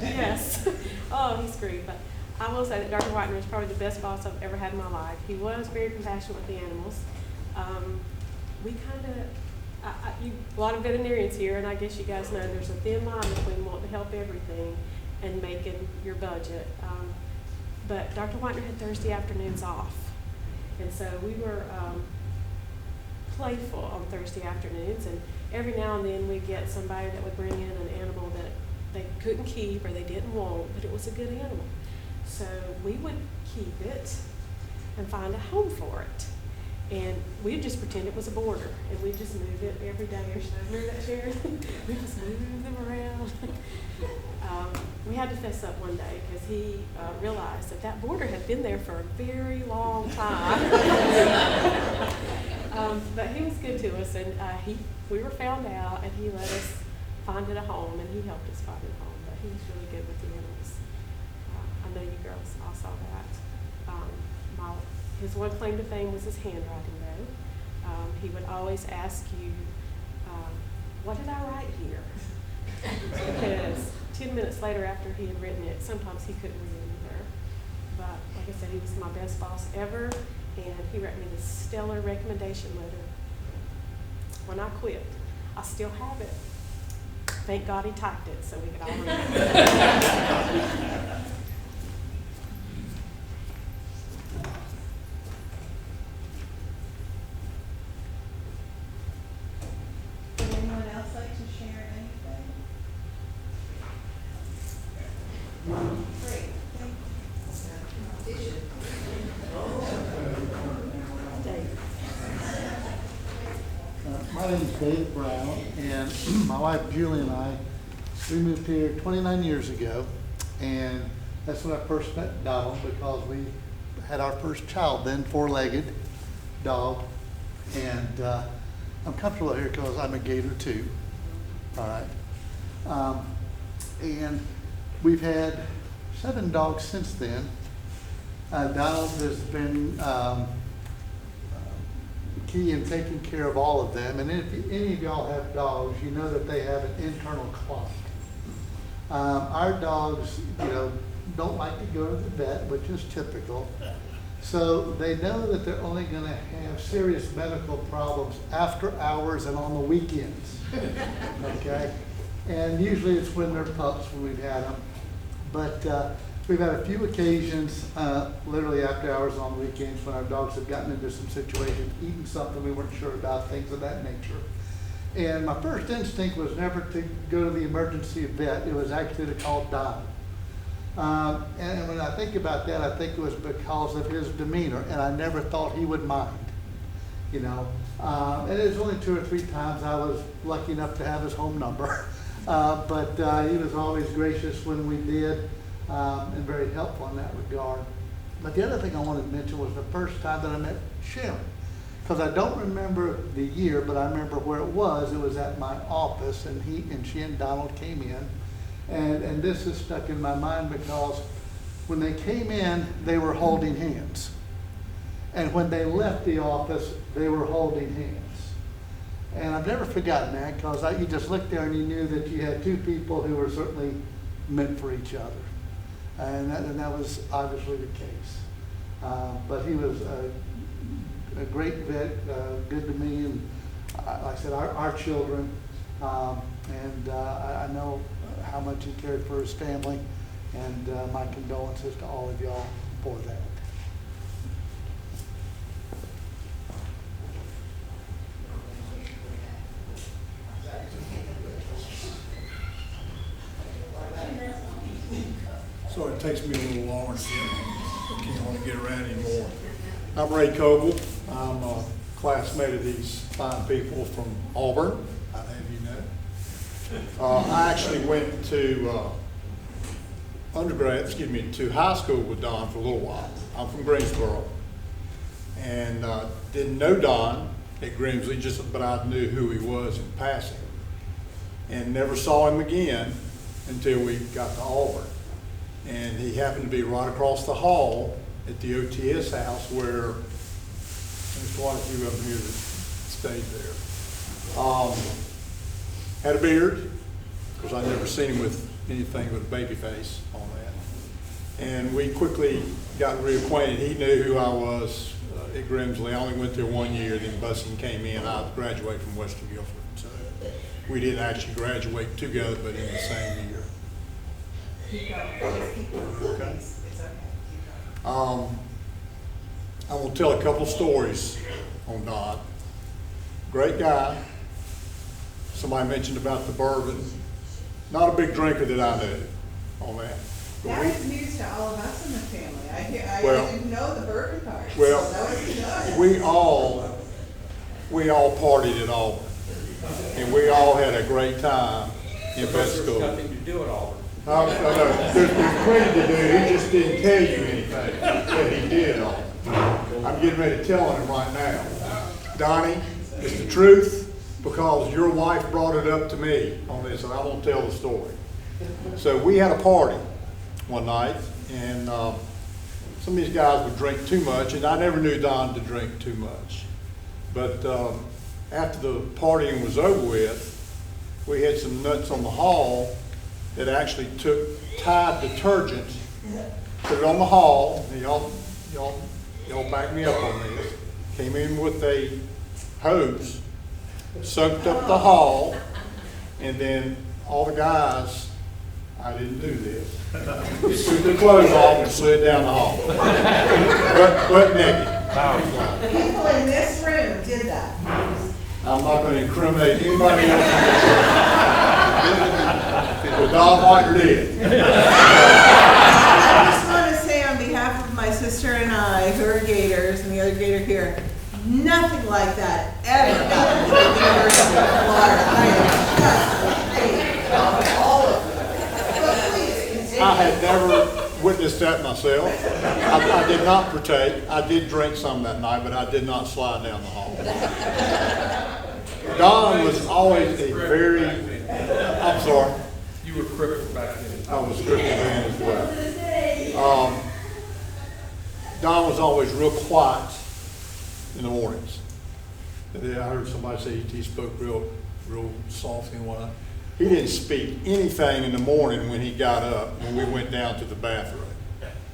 Speaker 8: Yes. Oh, he's great. But I will say that Dr. Whitener is probably the best boss I've ever had in my life. He was very compassionate with the animals. We kind of, a lot of veterinarians here, and I guess you guys know there's a thin line between wanting to help everything and making your budget. But Dr. Whitener had Thursday afternoons off. And so we were playful on Thursday afternoons, and every now and then we get somebody that would bring in an animal that they couldn't keep or they didn't want, but it was a good animal. So we would keep it and find a home for it. And we'd just pretend it was a border, and we'd just move it every day or so. Remember that, Sharon? We just move them around. We had to fess up one day because he realized that that border had been there for a very long time. But he was good to us, and we were found out, and he let us find it a home, and he helped us find it a home. But he was really good with the animals. I know you girls all saw that. His one claim to fame was his handwriting, though. He would always ask you, what did I write here? Because 10 minutes later after he had written it, sometimes he couldn't remember. But like I said, he was my best boss ever, and he wrote me this stellar recommendation letter when I quit. I still have it. Thank God he typed it so we could all remember.
Speaker 1: Would anyone else like to share anything? Great, thank you.
Speaker 9: My name is Dave Brown, and my wife Julie and I, we moved here 29 years ago, and that's when I first met Donald, because we had our first child then, four-legged dog, and I'm comfortable here because I'm a gator too, all right. And we've had 7 dogs since then. Donald has been key in taking care of all of them. And if any of y'all have dogs, you know that they have an internal clock. Our dogs, don't like to go to the vet, which is typical. So they know that they're only going to have serious medical problems after hours and on the weekends. Okay? And usually it's when they're pups when we've had them. But we've had a few occasions, literally after hours on the weekends, when our dogs have gotten into some situations, eating something we weren't sure about, things of that nature. And my first instinct was never to go to the emergency vet. It was actually to call Don. And when I think about that, I think it was because of his demeanor, and I never thought he would mind, And it was only 2 or 3 times I was lucky enough to have his home number. But he was always gracious when we did, and very helpful in that regard. But the other thing I wanted to mention was the first time that I met Sharon. Because I don't remember the year, but I remember where it was. It was at my office, and she and Donald came in. And this is stuck in my mind because when they came in, they were holding hands. And when they left the office, they were holding hands. And I've never forgotten that, because you just looked there and you knew that you had 2 people who were certainly meant for each other. And that was obviously the case. But he was a great vet, good to me, and like I said, our children. And I know how much he cared for his family, and my condolences to all of y'all for that.
Speaker 10: So it takes me a little longer to can't hardly get around anymore. I'm Ray Coble. I'm a classmate of these fine people from Auburn. I'd have you know. I actually went to to high school with Don for a little while. I'm from Greensboro, and didn't know Don at Grimsley, but I knew who he was in passing, and never saw him again until we got to Auburn. And he happened to be right across the hall at the OTS house where there's quite a few of them here that stayed there. Had a beard, because I'd never seen him with anything but a baby face on that. And we quickly got reacquainted. He knew who I was at Grimsley. I only went there 1 year, then busing came in. I graduated from Western Guilford. So we didn't actually graduate together, but in the same year. Okay. I'm going to tell a couple stories on Don. Great guy. Somebody mentioned about the bourbon. Not a big drinker that I knew on that.
Speaker 1: That was news to all of us in the
Speaker 10: Well-
Speaker 1: didn't know the bourbon part.
Speaker 10: Well,
Speaker 1: So that was good.
Speaker 10: we all partied at Auburn, and we all had a great time in vet
Speaker 3: There's
Speaker 10: school.
Speaker 3: nothing to do at Auburn.
Speaker 10: No, there's plenty to do, he just didn't tell you anything that he did on it. I'm getting ready to tell him right now. Donnie, it's the truth, because your wife brought it up to me on this, and I won't tell the story. So we had a party one night, and some of these guys would drink too much, and I never knew Don to drink too much. But after the partying was over with, we had some nuts on the hall that actually took Tide detergent, put it on the hall, and y'all back me up on this, came in with a hose, soaked up the hall, and then all the guys, I didn't do this, took their clothes off and slid down the hall. Butt naked.
Speaker 1: People in this room did that.
Speaker 10: I'm not going to incriminate anybody else. But Don Whitener did.
Speaker 1: I just want to say on behalf of my sister and I, who are Gators, and the other Gator here, nothing like that ever happened at the University of Florida. I am just all of them. But please continue.
Speaker 10: I had never witnessed that myself. I did not partake. I did drink some that night, but I did not slide down the hall. Don was always a very, I'm sorry.
Speaker 2: You were crippled back then.
Speaker 10: I was crippled then as well. Don was always real quiet in the mornings. I heard somebody say he spoke real softly and whatnot. He didn't speak anything in the morning when he got up, when we went down to the bathroom.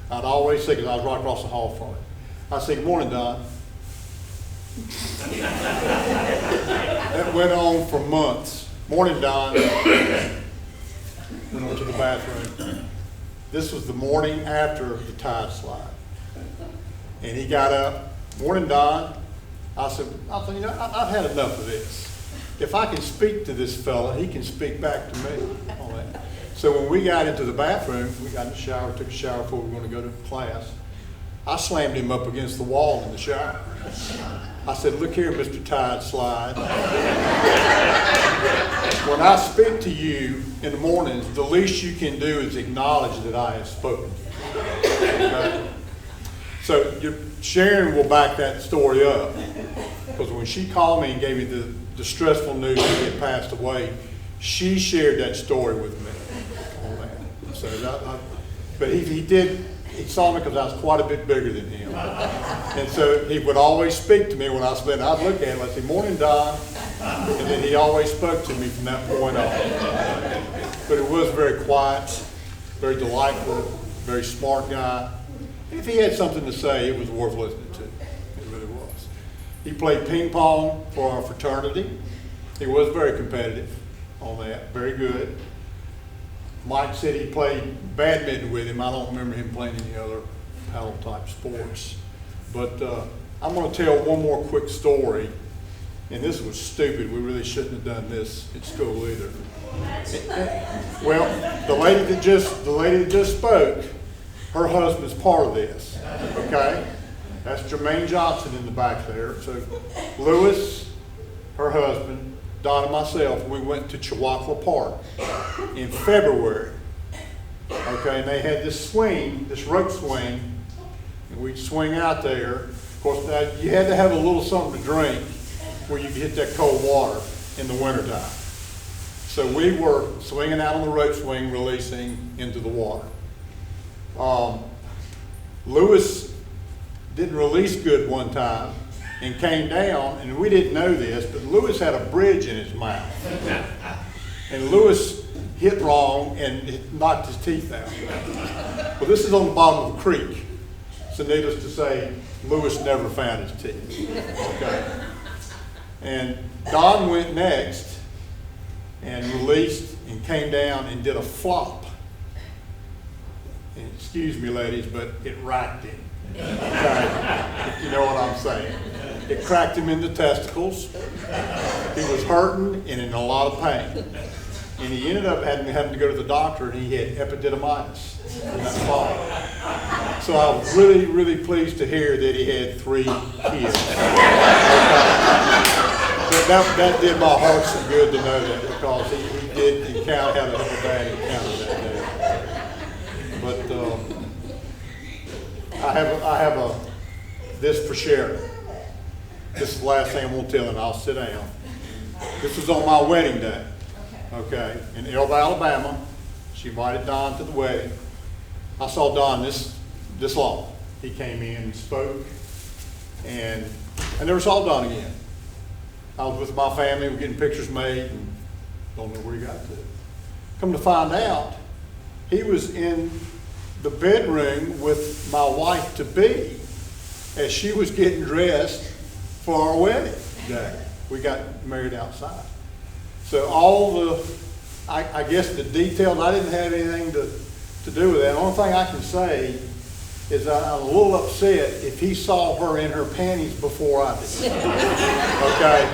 Speaker 10: I'd always say, because I was right across the hall from him, I'd say, "Good morning, Don." That went on for months. "Morning, Don." Went on to the bathroom. This was the morning after the Tide slide. And he got up, "Morning, Don." I said, you know, I've had enough of this. If I can speak to this fella, he can speak back to me on that. So when we got into the bathroom, we got in the shower, took a shower before we were going to go to class. I slammed him up against the wall in the shower. I said, "Look here, Mr. Tide Slide. When I speak to you in the mornings, the least you can do is acknowledge that I have spoken." Okay? So Sharon will back that story up. Because when she called me and gave me the stressful news that he had passed away, she shared that story with me on that. So but he saw me because I was quite a bit bigger than him. And so he would always speak to me when I was spent. I'd look at him, I'd say, "Morning, Don." And then he always spoke to me from that point on. But it was very quiet, very delightful, very smart guy. If he had something to say, it was worth listening to. It really was. He played ping pong for our fraternity. He was very competitive on that, very good. Mike said he played badminton with him. I don't remember him playing any other paddle type sports. But I'm going to tell one more quick story. And this was stupid. We really shouldn't have done this in school either. Well, the lady that just spoke, her husband's part of this. Okay? That's Jermaine Johnson in the back there. So Lewis, her husband, Don and myself, we went to Chihuahua Park in February. Okay, and they had this swing, this rope swing, and we'd swing out there. Of course, you had to have a little something to drink where you could hit that cold water in the wintertime. So we were swinging out on the rope swing, releasing into the water. Lewis didn't release good one time and came down, and we didn't know this, but Lewis had a bridge in his mouth. And Lewis hit wrong and it knocked his teeth out. Well, this is on the bottom of a creek. So needless to say, Lewis never found his teeth. Okay. And Don went next and released and came down and did a flop. And excuse me, ladies, but it racked him. Okay. If you know what I'm saying. It cracked him in the testicles. He was hurting and in a lot of pain. And he ended up having to go to the doctor, and he had epididymitis in that fall. So I was really, really pleased to hear that he had 3 kids. But that did my heart some good to know that, because he did encounter, had a bad encounter that day. But I have this for Sharon. This is the last thing I'm gonna tell, and I'll sit down. This was on my wedding day, okay, in Elba, Alabama. She invited Don to the wedding. I saw Don this long. He came in and spoke, and I never saw Don again. I was with my family, we were getting pictures made, and don't know where he got to. Come to find out, he was in the bedroom with my wife-to-be as she was getting dressed for our wedding day. We got married outside. So I guess the details, I didn't have anything to do with that. The only thing I can say is I'm a little upset if he saw her in her panties before I did. Okay?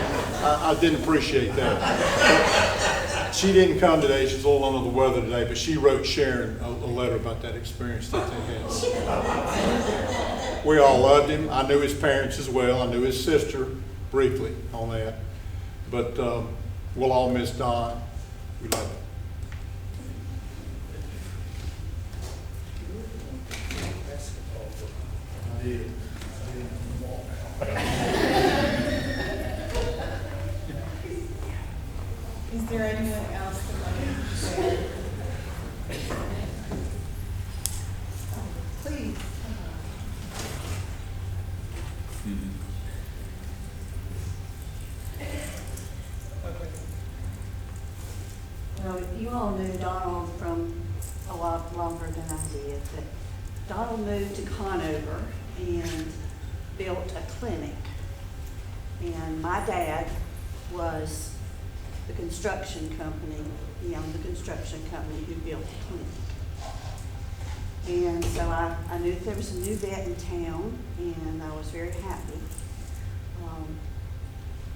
Speaker 10: I didn't appreciate that. She didn't come today. She's a little under the weather today, but she wrote Sharon a letter about that experience that they had. We all loved him. I knew his parents as well. I knew his sister briefly on that. But we'll all miss Don. We love him.
Speaker 1: Is there anyone else that might share? Please.
Speaker 11: Well, you all knew Donald from a lot longer than I did, but Donald moved to Conover and built a clinic. And my dad was the construction company, he owned the construction company who built the clinic. And so I knew that there was a new vet in town, and I was very happy.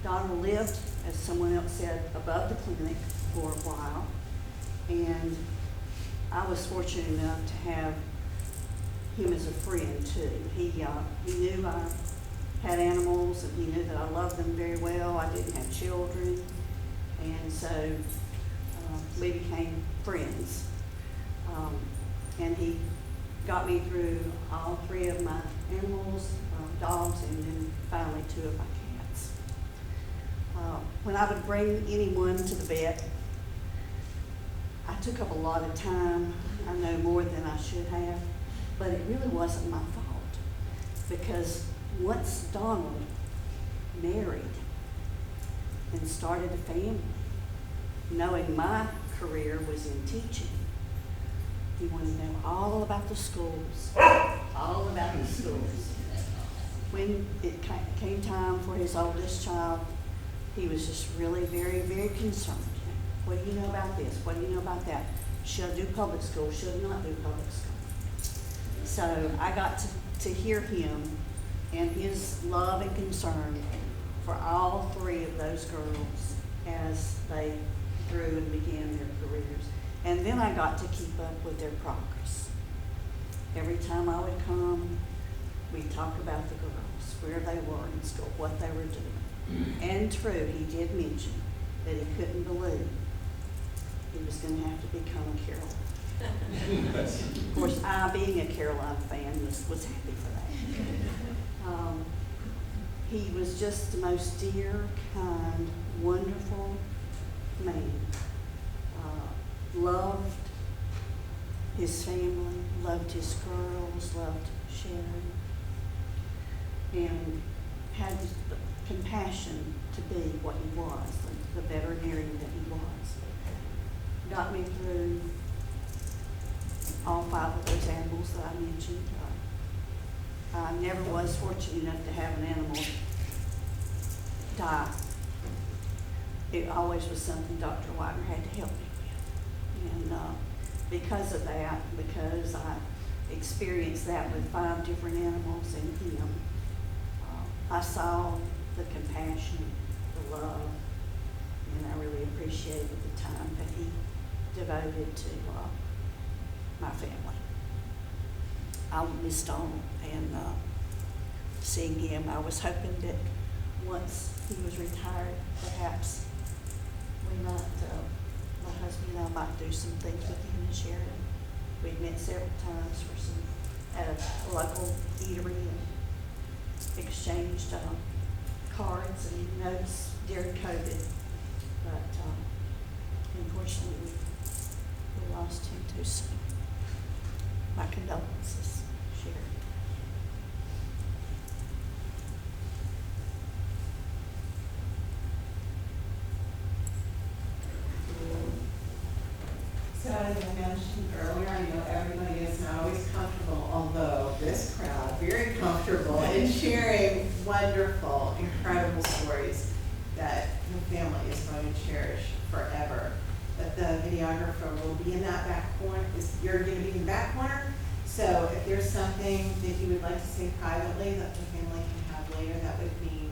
Speaker 11: Donald lived, as someone else said, above the clinic for a while, and I was fortunate enough to have him as a friend too. He knew I had animals, and he knew that I loved them very well. I didn't have children, and so we became friends. And he got me through all 3 of my animals, dogs, and then finally 2 of my cats. When I would bring anyone to the vet, I took up a lot of time. I know more than I should have, but it really wasn't my fault, because once Donald married and started a family, knowing my career was in teaching, he wanted to know all about the schools, all about the schools. When it came time for his oldest child, he was just really very, very concerned. What do you know about this? What do you know about that? Should I do public school? Should I not do public school? So I got to hear him and his love and concern for all 3 of those girls as they grew and began their careers. And then I got to keep up with their progress. Every time I would come, we'd talk about the girls, where they were in school, what they were doing. And true, he did mention that he couldn't believe he was going to have to become a Caroline. Of course, I, being a Caroline fan, was happy for that. He was just the most dear, kind, wonderful man. Loved his family, loved his girls, loved Sharon, and had the compassion to be what he was, the veterinarian that he was. Got me through all 5 of those animals that I mentioned. I never was fortunate enough to have an animal die. It always was something Dr. Whitener had to help me with. And because of that, because I experienced that with 5 different animals and him, I saw the compassion, the love, and I really appreciated the time that he devoted to my family. I missed Donald, and seeing him, I was hoping that once he was retired, perhaps we might, my husband and I might do some things with him and Sharon. We've met several times for some, at a local eatery and exchanged cards and notes during COVID. But unfortunately, we lost him too soon. My condolences, Sharon.
Speaker 1: So as I mentioned earlier, I know everybody is not always comfortable, although this crowd, very comfortable in sharing wonderful, incredible stories that the family is going to cherish forever. But the videographer will be in that back corner. You're going to be in the back corner. So if there's something that you would like to say privately that the family can have later, that would mean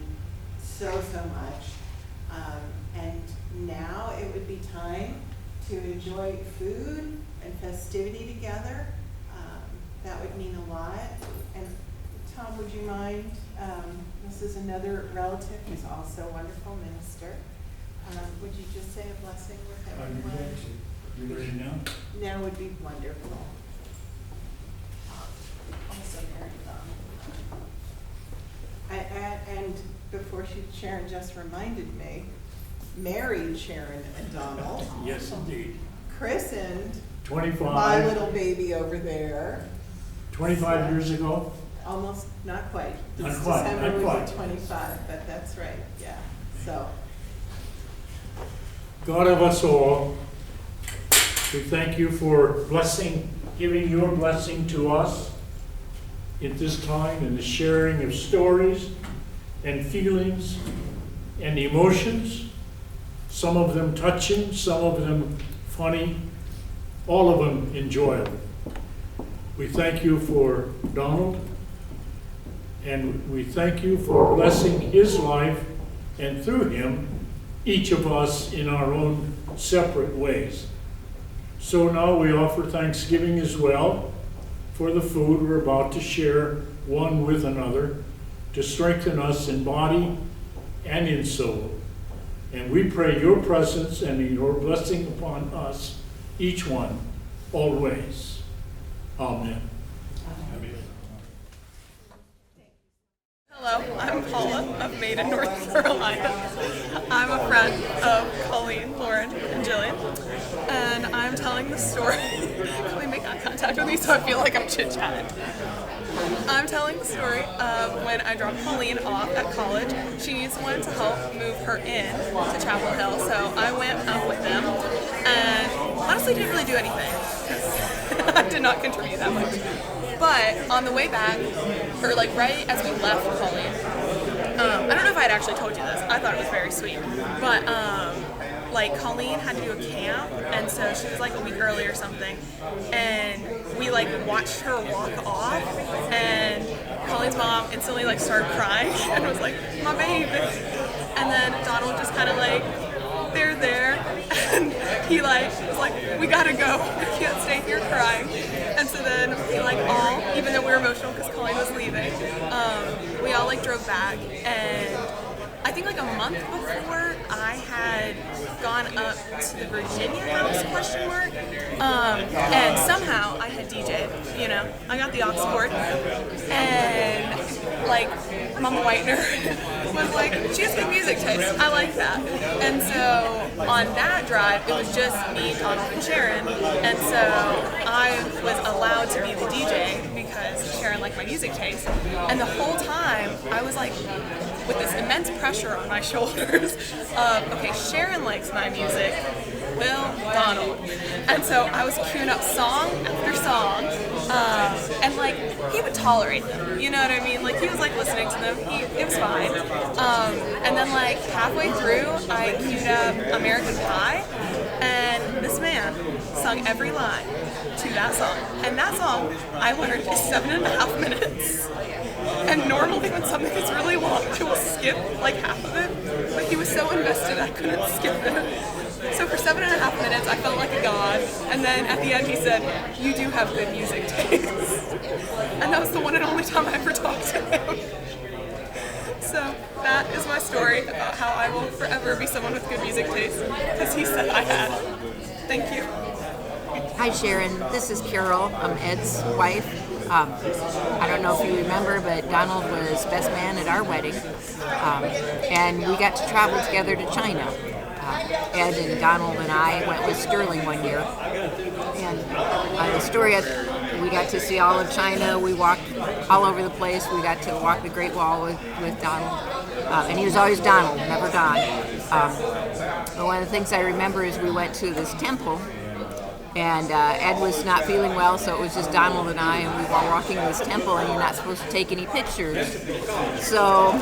Speaker 1: so much. And now it would be time to enjoy food and festivity together. That would mean a lot. And Tom, would you mind? This is another relative who's also a wonderful minister. Would you just say a blessing with everyone?
Speaker 12: You ready now?
Speaker 1: Now would be wonderful.
Speaker 11: Also married Donald.
Speaker 1: And before Sharon just reminded me, married Sharon and Donald.
Speaker 12: Yes, indeed.
Speaker 1: Christened
Speaker 12: 25.
Speaker 1: my little baby over there.
Speaker 12: 25 years ago.
Speaker 1: Almost, not quite.
Speaker 12: Not
Speaker 1: This
Speaker 12: quite,
Speaker 1: December
Speaker 12: not
Speaker 1: was
Speaker 12: quite.
Speaker 1: 25, but that's right, yeah. So,
Speaker 12: God of us all, we thank you for giving your blessing to us at this time in the sharing of stories and feelings and emotions, some of them touching, some of them funny, all of them enjoyable. We thank you for Donald, and we thank you for blessing his life, and through him, each of us in our own separate ways. So now we offer thanksgiving as well for the food we're about to share one with another to strengthen us in body and in soul. And we pray your presence and your blessing upon us, each one, always. Amen.
Speaker 13: Hello, I'm Paula of Maiden, North Carolina. I'm a friend of Colleen, Lauren, and Jillian, and I'm telling the story. Can we make eye contact with me so I feel like I'm chit-chatting? I'm telling the story of when I dropped Colleen off at college. She needs someone to help move her in to Chapel Hill, so I went up with them, and honestly didn't really do anything, because I did not contribute that much. But on the way back, or like right as we left Colleen, I don't know if I had actually told you this. I thought it was very sweet. But like Colleen had to do a camp, and so she was like a week early or something, and we like watched her walk off, and Colleen's mom instantly like started crying and was like, "My baby," and then Donald just kind of like, "They're there," and he like was like, "We gotta go. We can't stay here crying." And so then we like all, even though we were emotional because Colleen was leaving, we all like drove back, and I think like a month before I had gone up to the Virginia house, and somehow I had DJ'd, you know, I got the aux cord, and like Mama Whitener was like, she has good music taste, I like that. And so on that drive, it was just me, Donald, and Sharon, and so I was allowed to be the DJ because Sharon liked my music taste. And the whole time, I was like, with this immense pressure on my shoulders of, okay, Sharon likes my music, Will, Donald. And so I was queuing up song after song, and like, he would tolerate them, you know what I mean? Like, he was like listening to them, it was fine. And then like halfway through, I queued up American Pie, and this man sung every line to that song. And that song, I learned, is 7.5 minutes. And normally when something is really long, I will skip like half of it, but he was so invested I couldn't skip it. So for 7.5 minutes, I felt like a god. And then at the end, he said, "You do have good music taste." And that was the one and only time I ever talked to him. So that is my story about how I will forever be someone with good music taste, because he said I had. Thank you.
Speaker 14: Hi Sharon, this is Carol. I'm Ed's wife. I don't know if you remember, but Donald was best man at our wedding. And we got to travel together to China. Ed and Donald and I went with Sterling one year. And the story, we got to see all of China. We walked all over the place. We got to walk the Great Wall with Donald. And he was always Donald, never Don. But one of the things I remember is we went to this temple, and Ed was not feeling well, so it was just Donald and I, and we were walking to this temple, and you're not supposed to take any pictures. So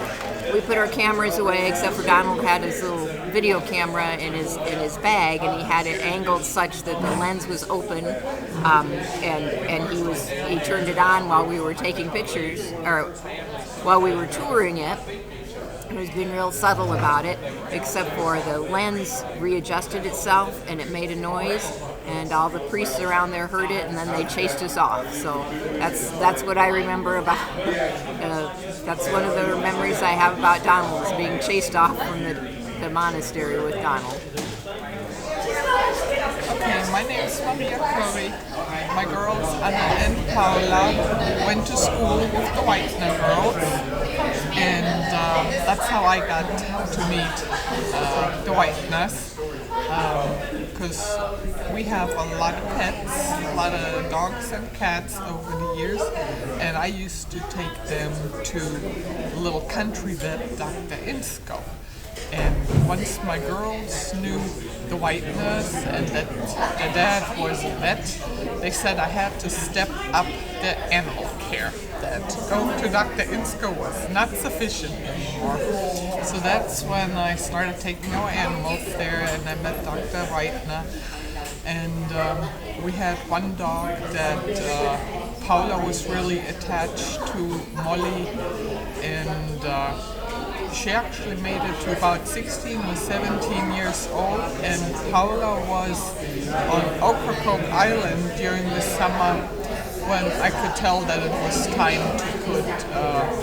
Speaker 14: we put our cameras away, except for Donald had his little video camera in his bag, and he had it angled such that the lens was open, and he turned it on while we were taking pictures, or while we were touring it. He was being real subtle about it, except for the lens readjusted itself and it made a noise, and all the priests around there heard it, and then they chased us off. So that's what I remember about. That's one of the memories I have about Donald, is being chased off from the monastery with Donald.
Speaker 15: Okay, my name is Maria Curry. My girls, Anna and Paula, went to school with the Whitener girls, and that's how I got to meet the Whiteners, because we have a lot of pets, a lot of dogs and cats over the years, and I used to take them to a little country vet, Dr. Insco. And once my girls knew the Whiteners and that the dad was a vet, they said I had to step up the animal care. That to go to Dr. Insco was not sufficient anymore. So that's when I started taking our animals there, and I met Dr. Whitener. And we had one dog that Paula was really attached to, Molly, and she actually made it to about 16 or 17 years old, and Paula was on Ocracoke Island during the summer when I could tell that it was time to put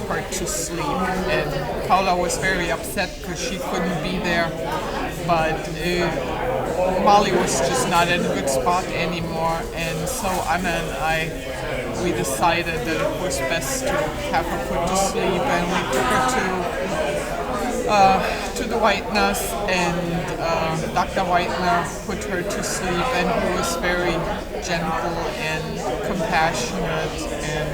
Speaker 15: her to sleep. And Paula was very upset because she couldn't be there, but Molly was just not in a good spot anymore, and so Anna and we decided that it was best to have her put to sleep, and we took her to the Whiteners, and Dr. Whitener put her to sleep, and he was very gentle and compassionate, and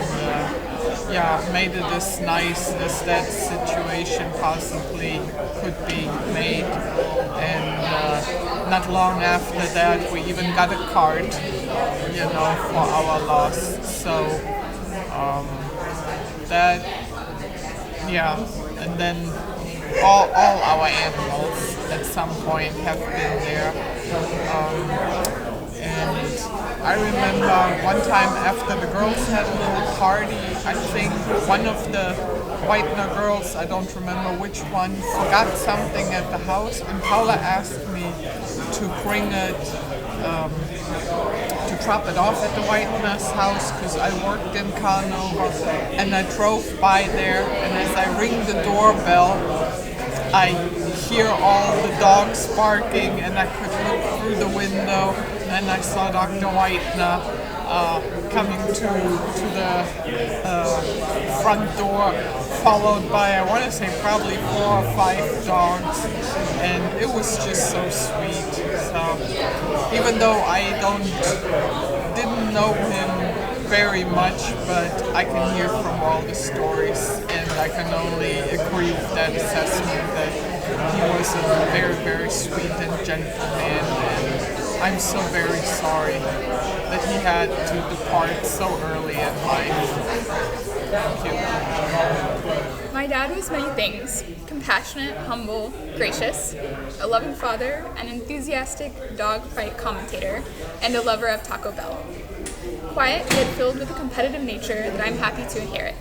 Speaker 15: made it as nice as that situation possibly could be made. And not long after that, we even got a card, for our loss. So and then all our animals at some point have been there. And I remember one time after the girls had a little party, I think one of the Whitener girls, I don't remember which one, forgot something at the house, and Paula asked me to bring it, to drop it off at the Whitener's house, because I worked in Carnover, and I drove by there, and as I ring the doorbell, I hear all the dogs barking, and I could look through the window, and I saw Dr. Whitener coming to the front door, followed by, I want to say, probably 4 or 5 dogs, and it was just so sweet. So even though I didn't know him very much, but I can hear from all the stories, and I can only agree with that assessment that he was a very, very sweet and gentle man, and I'm so very sorry that he had to depart so early in life. Thank you.
Speaker 16: My dad was many things: compassionate, humble, gracious, a loving father, an enthusiastic dog fight commentator, and a lover of Taco Bell. Quiet, yet filled with a competitive nature that I'm happy to inherit.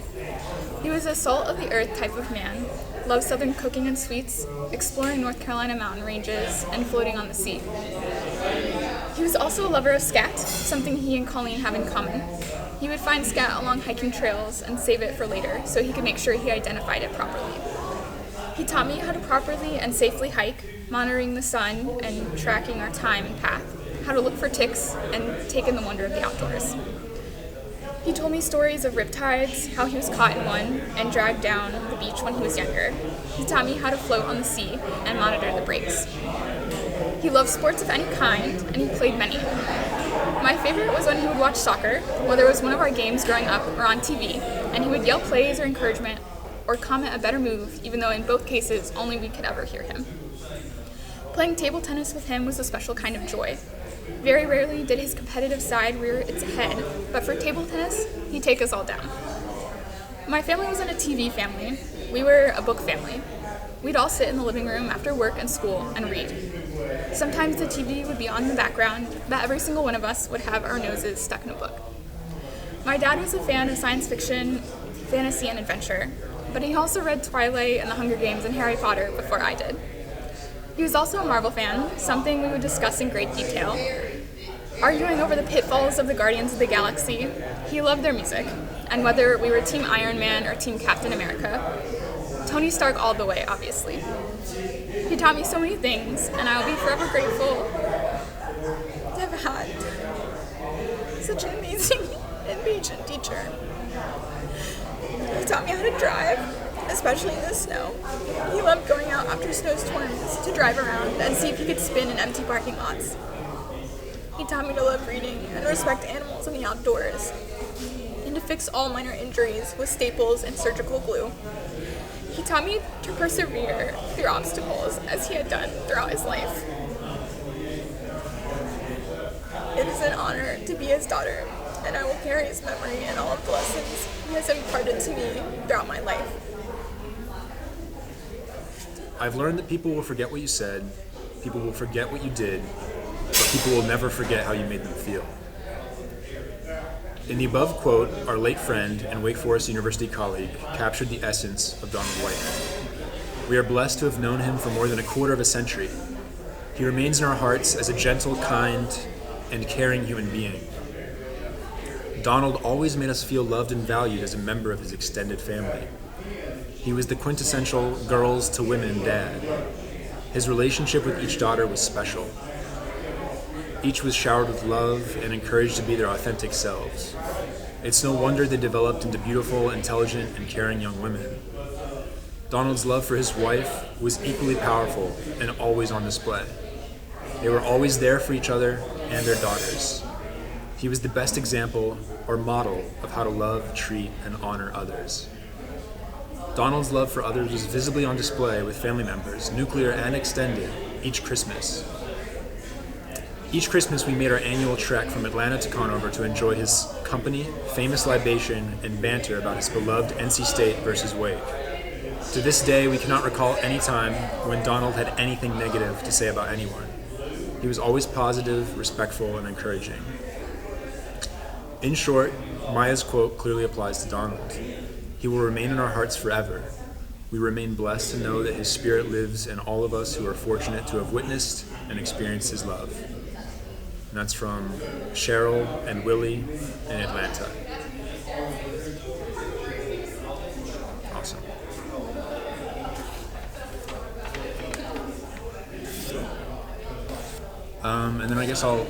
Speaker 16: He was a salt-of-the-earth type of man, loved southern cooking and sweets, exploring North Carolina mountain ranges, and floating on the sea. He was also a lover of scat, something he and Colleen have in common. He would find scat along hiking trails and save it for later so he could make sure he identified it properly. He taught me how to properly and safely hike, monitoring the sun and tracking our time and path, how to look for ticks, and take in the wonder of the outdoors. He told me stories of riptides, how he was caught in one and dragged down the beach when he was younger. He taught me how to float on the sea and monitor the breaks. He loved sports of any kind, and he played many. My favorite was when he would watch soccer, whether it was one of our games growing up or on TV, and he would yell plays or encouragement or comment a better move, even though in both cases only we could ever hear him. Playing table tennis with him was a special kind of joy. Very rarely did his competitive side rear its head, but for table tennis, he'd take us all down. My family wasn't a TV family. We were a book family. We'd all sit in the living room after work and school and read. Sometimes the TV would be on in the background, but every single one of us would have our noses stuck in a book. My dad was a fan of science fiction, fantasy, and adventure, but he also read Twilight and The Hunger Games and Harry Potter before I did. He was also a Marvel fan, something we would discuss in great detail. Arguing over the pitfalls of the Guardians of the Galaxy, he loved their music, and whether we were Team Iron Man or Team Captain America, Tony Stark all the way, obviously. He taught me so many things, and I will be forever grateful to have had such an amazing and patient teacher. He taught me how to drive, especially in the snow. He loved going out after snowstorms to drive around and see if he could spin in empty parking lots. He taught me to love reading and respect animals in the outdoors, and to fix all minor injuries with staples and surgical glue. He taught me to persevere through obstacles as he had done throughout his life. It is an honor to be his daughter, and I will carry his memory and all of the lessons he has imparted to me throughout my life.
Speaker 17: I've learned that people will forget what you said, people will forget what you did, but people will never forget how you made them feel. In the above quote, our late friend and Wake Forest University colleague captured the essence of Donald Whitener. We are blessed to have known him for more than a quarter of a century. He remains in our hearts as a gentle, kind, and caring human being. Donald always made us feel loved and valued as a member of his extended family. He was the quintessential girls to women dad. His relationship with each daughter was special. Each was showered with love and encouraged to be their authentic selves. It's no wonder they developed into beautiful, intelligent, and caring young women. Donald's love for his wife was equally powerful and always on display. They were always there for each other and their daughters. He was the best example or model of how to love, treat, and honor others. Donald's love for others was visibly on display with family members, nuclear and extended, each Christmas. Each Christmas we made our annual trek from Atlanta to Conover to enjoy his company, famous libation, and banter about his beloved NC State versus Wake. To this day, we cannot recall any time when Donald had anything negative to say about anyone. He was always positive, respectful, and encouraging. In short, Maya's quote clearly applies to Donald. He will remain in our hearts forever. We remain blessed to know that his spirit lives in all of us who are fortunate to have witnessed and experienced his love. And that's from Cheryl and Willie in Atlanta. Awesome. And then I guess I'll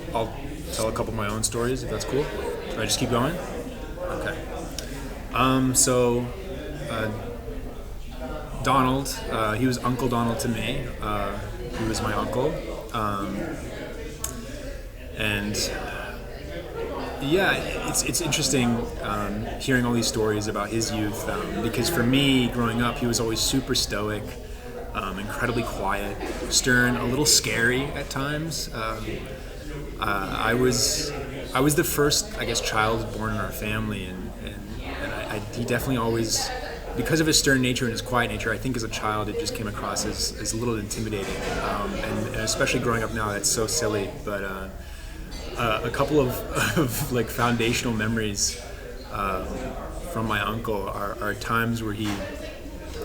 Speaker 17: tell a couple of my own stories, if that's cool. Should I just keep going? Okay. Donald, he was Uncle Donald to me. He was my uncle. And yeah, it's interesting hearing all these stories about his youth, because for me, growing up, he was always super stoic, incredibly quiet, stern, a little scary at times. I was the first, I guess, child born in our family, and he definitely always, because of his stern nature and his quiet nature, I think as a child it just came across as a little intimidating, and especially growing up now, that's so silly, but a couple of like foundational memories from my uncle are times where he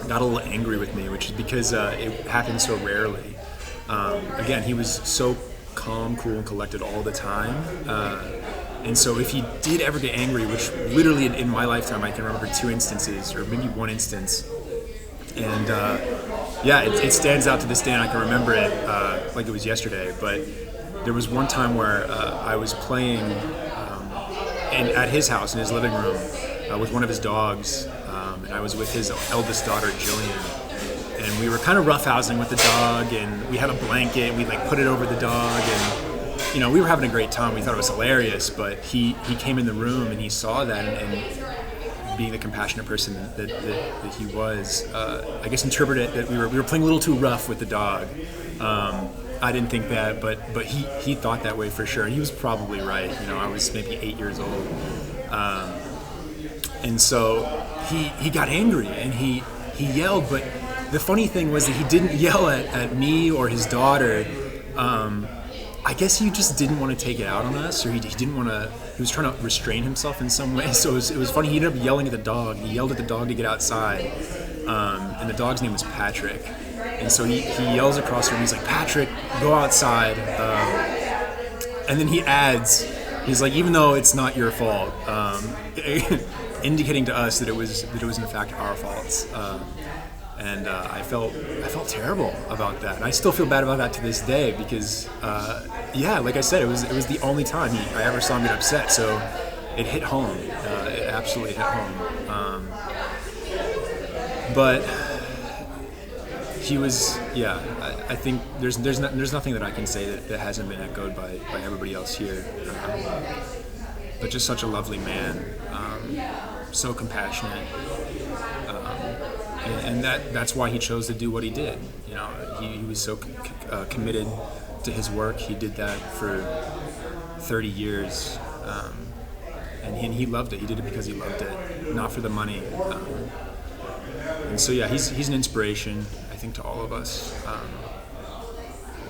Speaker 17: got a little angry with me, which is because it happened so rarely. Again, he was so calm, cool, and collected all the time. And so if he did ever get angry, which literally in my lifetime I can remember 2 instances, or maybe 1 instance, and it stands out to this day, and I can remember it like it was yesterday. But there was one time where I was playing at his house in his living room with one of his dogs, and I was with his eldest daughter, Jillian, and we were kind of roughhousing with the dog, and we had a blanket, and we like put it over the dog, and we were having a great time. We thought it was hilarious, but he came in the room and he saw that, and being the compassionate person that he was, I guess interpreted that we were playing a little too rough with the dog. I didn't think that, but he thought that way for sure. He was probably right. I was maybe 8 years old, and so he got angry and he yelled. But the funny thing was that he didn't yell at me or his daughter. I guess he just didn't want to take it out on us, or he didn't want to. He was trying to restrain himself in some way. So it was funny. He ended up yelling at the dog. He yelled at the dog to get outside, and the dog's name was Patrick. And so he yells across the room. He's like, "Patrick, go outside." And then he adds, he's like, "Even though it's not your fault," indicating to us that it was in fact our faults. And I felt terrible about that, and I still feel bad about that to this day because, like I said, it was the only time I ever saw him get upset. So it hit home. It absolutely hit home. But he was, I think there's nothing that I can say that hasn't been echoed by everybody else here. But just such a lovely man, so compassionate. And that's why he chose to do what he did. He was so committed to his work. He did that for 30 years, and he loved it. He did it because he loved it, not for the money. And so he's an inspiration, I think, to all of us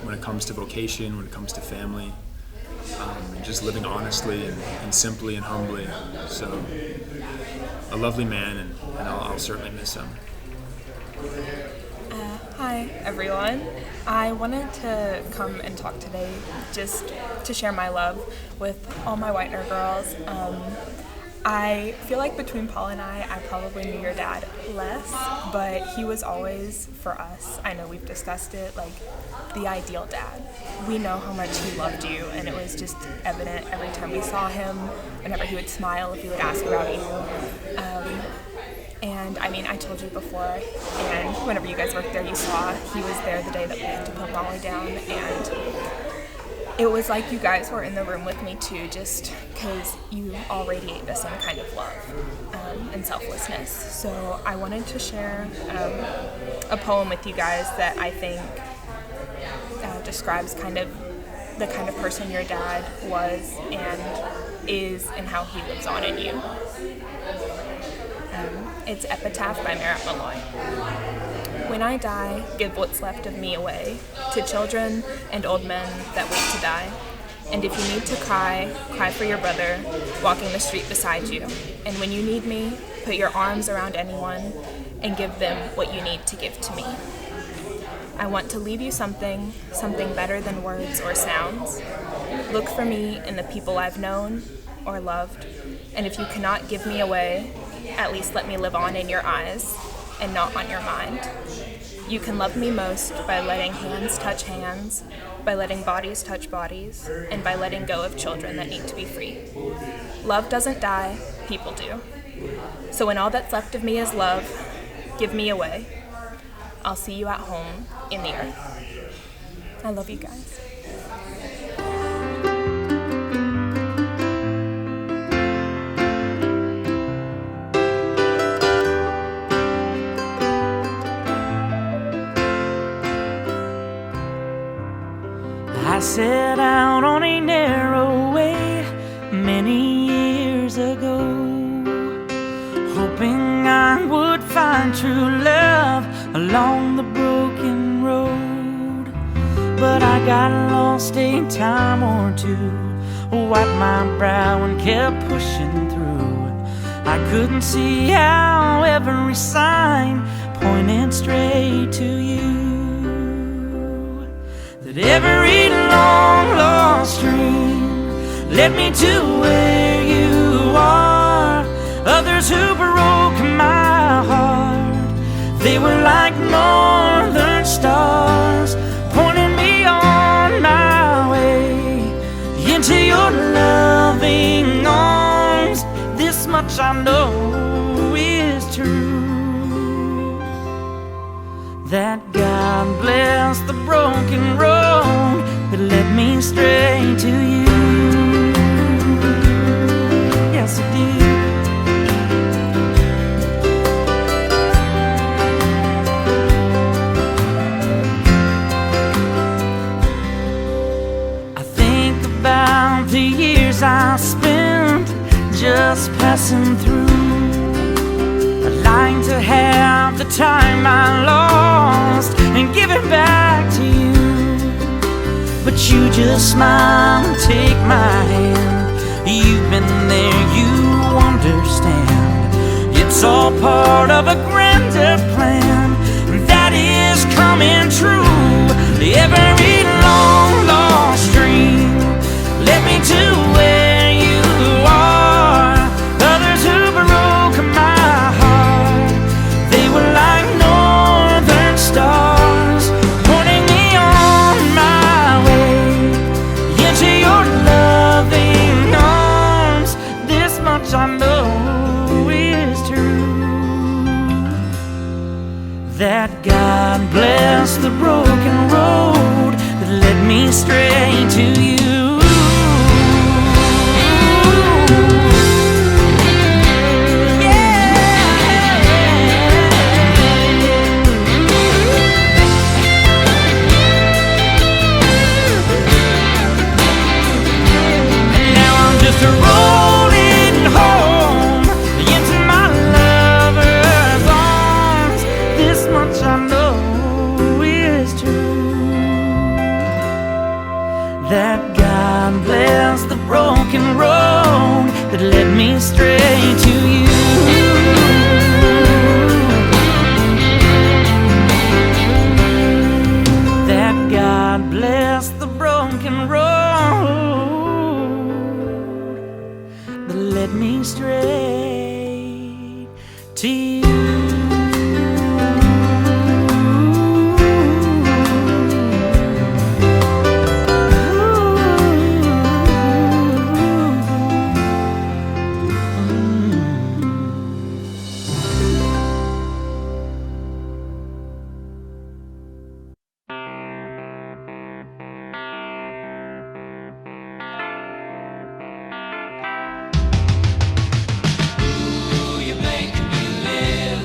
Speaker 17: when it comes to vocation, when it comes to family, and just living honestly and simply and humbly. So a lovely man, and I'll certainly miss him.
Speaker 18: Hi everyone. I wanted to come and talk today just to share my love with all my Whitener girls. I feel like between Paul and I probably knew your dad less, but he was always, for us, I know we've discussed it, like the ideal dad. We know how much he loved you, and it was just evident every time we saw him, whenever he would smile, if he would ask about you. And I mean, I told you before, and whenever you guys worked there, you saw he was there the day that we had to put Molly down, and it was like you guys were in the room with me too, just because you all radiate the same kind of love and selflessness. So I wanted to share a poem with you guys that I think describes kind of the kind of person your dad was and is, and how he lives on in you. It's Epitaph by Merritt Malloy. When I die, give what's left of me away to children and old men that wait to die. And if you need to cry, cry for your brother walking the street beside you. And when you need me, put your arms around anyone and give them what you need to give to me. I want to leave you something better than words or sounds. Look for me in the people I've known or loved. And if you cannot give me away, at least let me live on in your eyes and not on your mind. You can love me most by letting hands touch hands, by letting bodies touch bodies, and by letting go of children that need to be free. Love doesn't die, people do. So when all that's left of me is love, give me away. I'll see you at home in the earth. I love you guys.
Speaker 19: I set out on a narrow way many years ago, hoping I would find true love along the broken road. But I got lost a time or two, wiped my brow and kept pushing through. I couldn't see how every sign pointed straight to you. That every long lost dream led me to where you are. Others who broke my heart, they were like northern stars, pointing me on my way into your loving arms. This much I know is true, that God bless the broken road that led me straight to you. Yes, it did. About the years I spent just passing through, lying to have the time I lost and give it back to you. But you just smile and take my hand. You've been there, you understand. It's all part of a grander plan that is coming true. Every long lost dream led me to where you are. Others who broke my heart, they were like northern stars, pointing me on my way into your loving arms. This much I know is true, that God bless the broken road that led me straight to you. Rolling home into my lover's arms. This much I know is true, that God bless the broken road that led me straight to you. That God bless the broken road that led me straight to you. You make me live.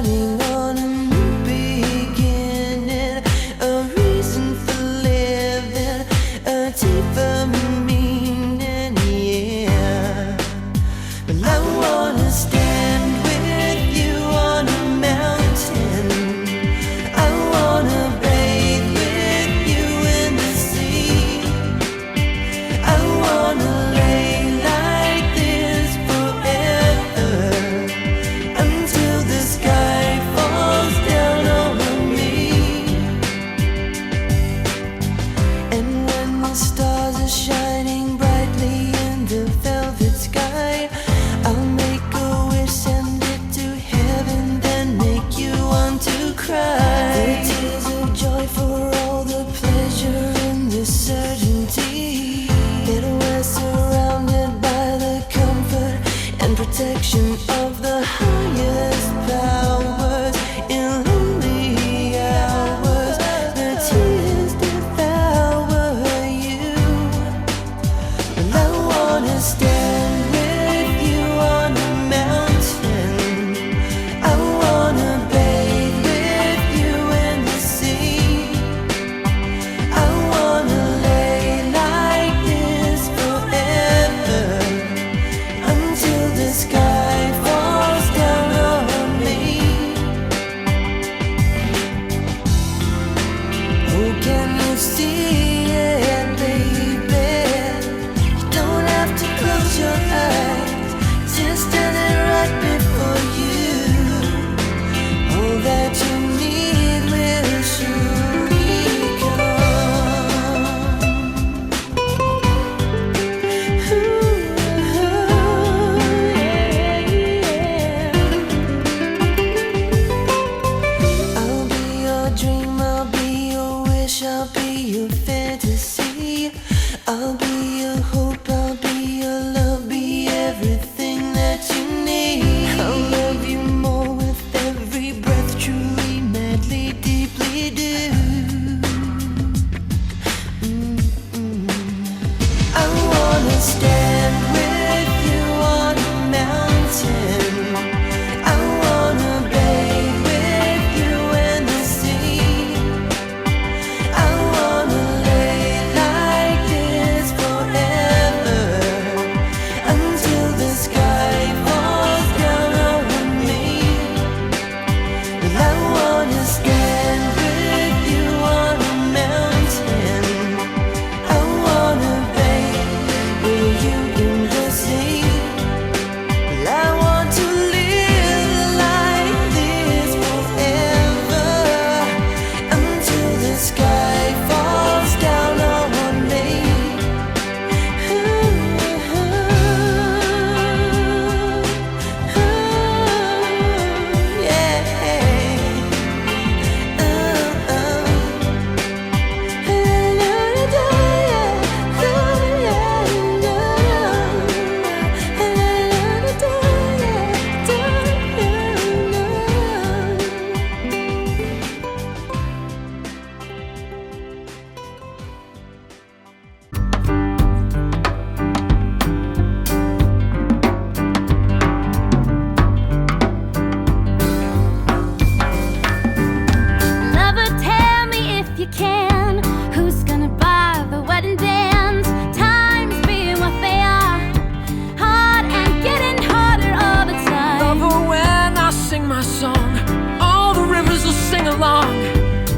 Speaker 19: shining on a new beginning, a reason for living, a deeper meaning, yeah. Well, I wanna stand with you on a mountain. I wanna bathe with you in the sea. I wanna lay like this forever, until the sky falls down on me. And when the stars are shining brightly in the velvet sky, I'll make a wish, send it to heaven, then make you want to cry. The tears of joy for all the pleasure and the certainty that we're surrounded by the comfort and protection of the highest powers. In lonely hours, the tears devour you. And I wanna stand with you on a mountain. I wanna bathe with you in the sea. I wanna lay like this forever, until the sky falls down on me. Oh, can you see it, baby? You don't have to close your eyes, just standing right before you. All that you need will surely come. I'll be your dream, I'll be your wish, I'll be your fantasy. I'll be your hope, I'll be your love, be everything that you need. I'll love you more with every breath, truly, madly, deeply do. I wanna stand with you on a mountain. I wanna bathe with you in the sea. I wanna lay like this forever, until the sky falls down on me. And I wanna stand with you on a mountain. I wanna bathe with you in the sea. Well, I want to live like this forever, until the sky falls down on me.
Speaker 20: Lover, tell me if you can, who's gonna buy the wedding bands? Times being what they are, hard and getting harder all the time.
Speaker 19: Lover, when I sing my song, all the rivers will sing along,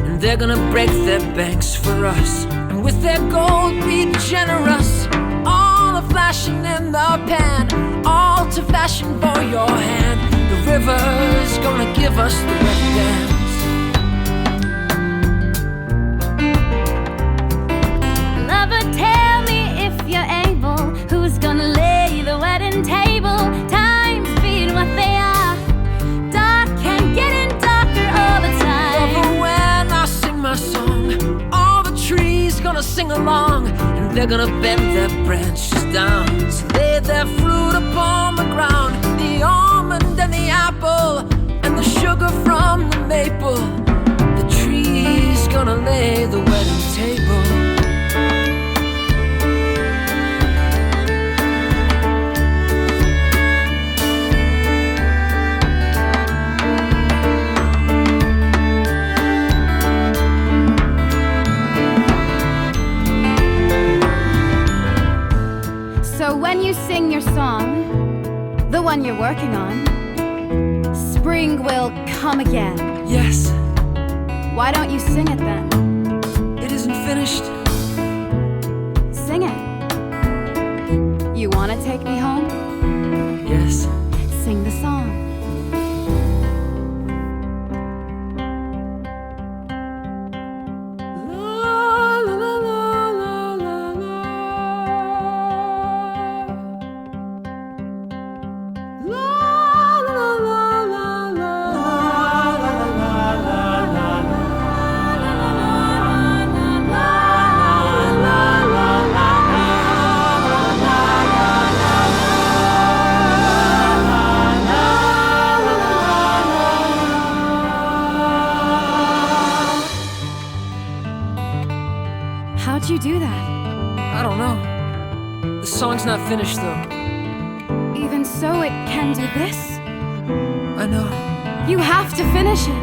Speaker 19: and they're gonna break their banks for us, and with their gold be generous. All the flashing in the pan, all to fashion for your hand. The river's gonna give us the wedding dance.
Speaker 20: Lover, tell me if you're able, who's gonna lay the wedding table? Times being what they are, dark and getting darker all the time.
Speaker 19: Lover, when I sing my song, all the trees gonna sing along, and they're gonna bend their branches down to lay their fruit upon the ground. The almond and the apple, and the sugar from the maple. The tree's gonna lay the wedding table.
Speaker 20: one you're working on. Spring will come again.
Speaker 19: Yes,
Speaker 20: Why don't you sing it then?
Speaker 19: it isn't finished.
Speaker 20: Sing it. You wanna take me home?
Speaker 19: Yes.
Speaker 20: Sing the song. How'd you do that?
Speaker 19: I don't know. The song's not finished though.
Speaker 20: Even so, it can do this.
Speaker 19: I know.
Speaker 20: You have to finish it.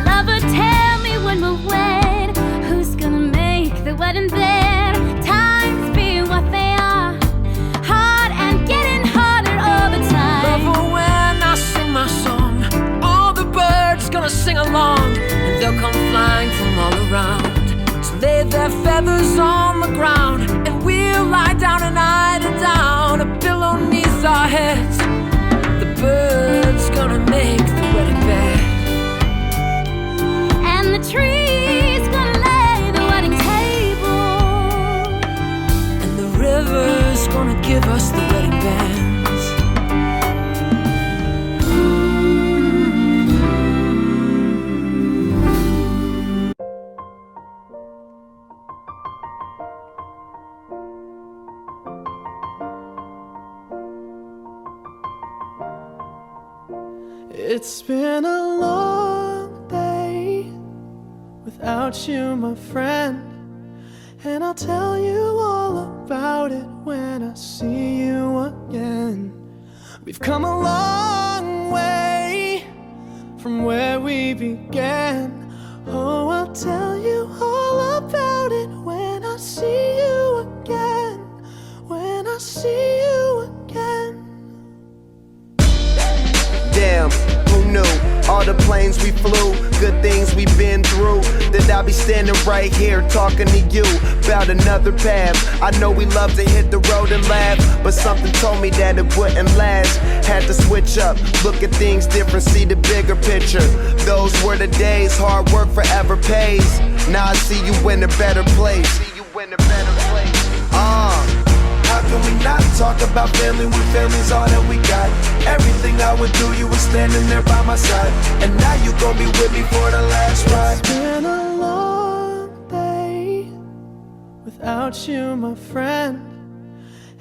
Speaker 20: Lover, tell me when we'll wed. Who's gonna make the wedding bed? Times being what they are, hard and getting harder all the time.
Speaker 19: Lover, when I sing my song, all the birds gonna sing along, and they'll come flying from all around. So lay their feathers on the ground, and we'll lie down and idle down, a pillow neath our heads. The birds gonna make the wedding bed,
Speaker 20: And the tree's gonna lay the wedding table,
Speaker 19: and the river's gonna give us the wedding bands.
Speaker 21: It's been a long day without you, my friend, and I'll tell you all about it when I see you again. We've come a long way from where we began. Oh, I'll tell you all about it when I see you again. When I see you again.
Speaker 22: Damn, who knew? All the planes we flew, good things we've been through, that I'll be standing right here talking to you about another path. I know we love to hit the road and laugh, but something told me that it wouldn't last. Had to switch up, look at things different, see the bigger picture. Those were the days, hard work forever pays. Now I see you in a better place. How can we not talk about family when family's all that we got? Everything I would do, you were standing there by my side, and now you gon' be with me for the last ride.
Speaker 21: It's been a long day without you, my friend,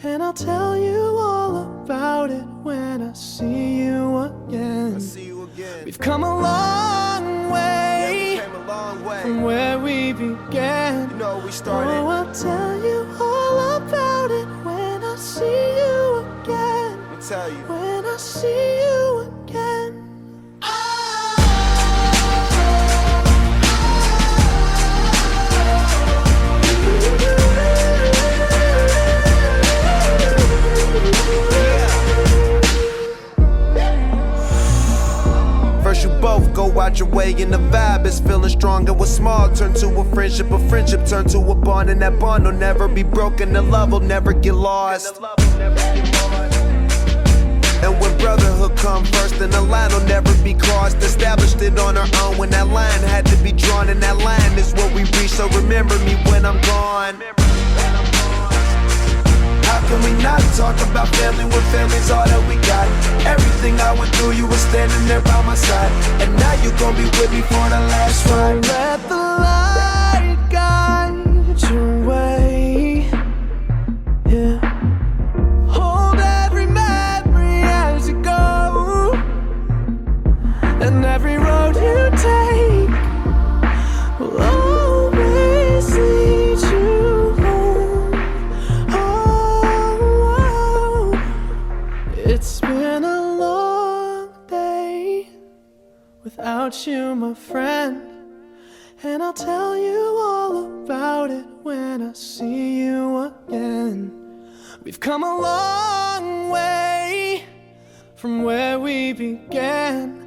Speaker 21: and I'll tell you all about it when I see you again. We've come a long way, from where we began.
Speaker 22: You know we started.
Speaker 21: Oh, I'll tell you all about it when I see you again.
Speaker 22: I'll tell you.
Speaker 21: When I see you again.
Speaker 22: First you both go out your way and the vibe is feeling strong, and what's small turn to a friendship turn to a bond, and that bond will never be broken, the love will never get lost. And when brotherhood come first, then the line will never be crossed. Established it on our own when that line had to be drawn, and that line is what we reach, so remember me when I'm gone. How can we not talk about family when family's all that we got? Everything I went through, you were standing there by my side, and now you gon' be with me for the last ride.
Speaker 21: Let the light guide your way. Yeah. Hold every memory as you go, and every road you take will always lead you home. Oh, it's been a long day without you, my friend, and I'll tell you all about it when I see you again. We've come a long way from where we began.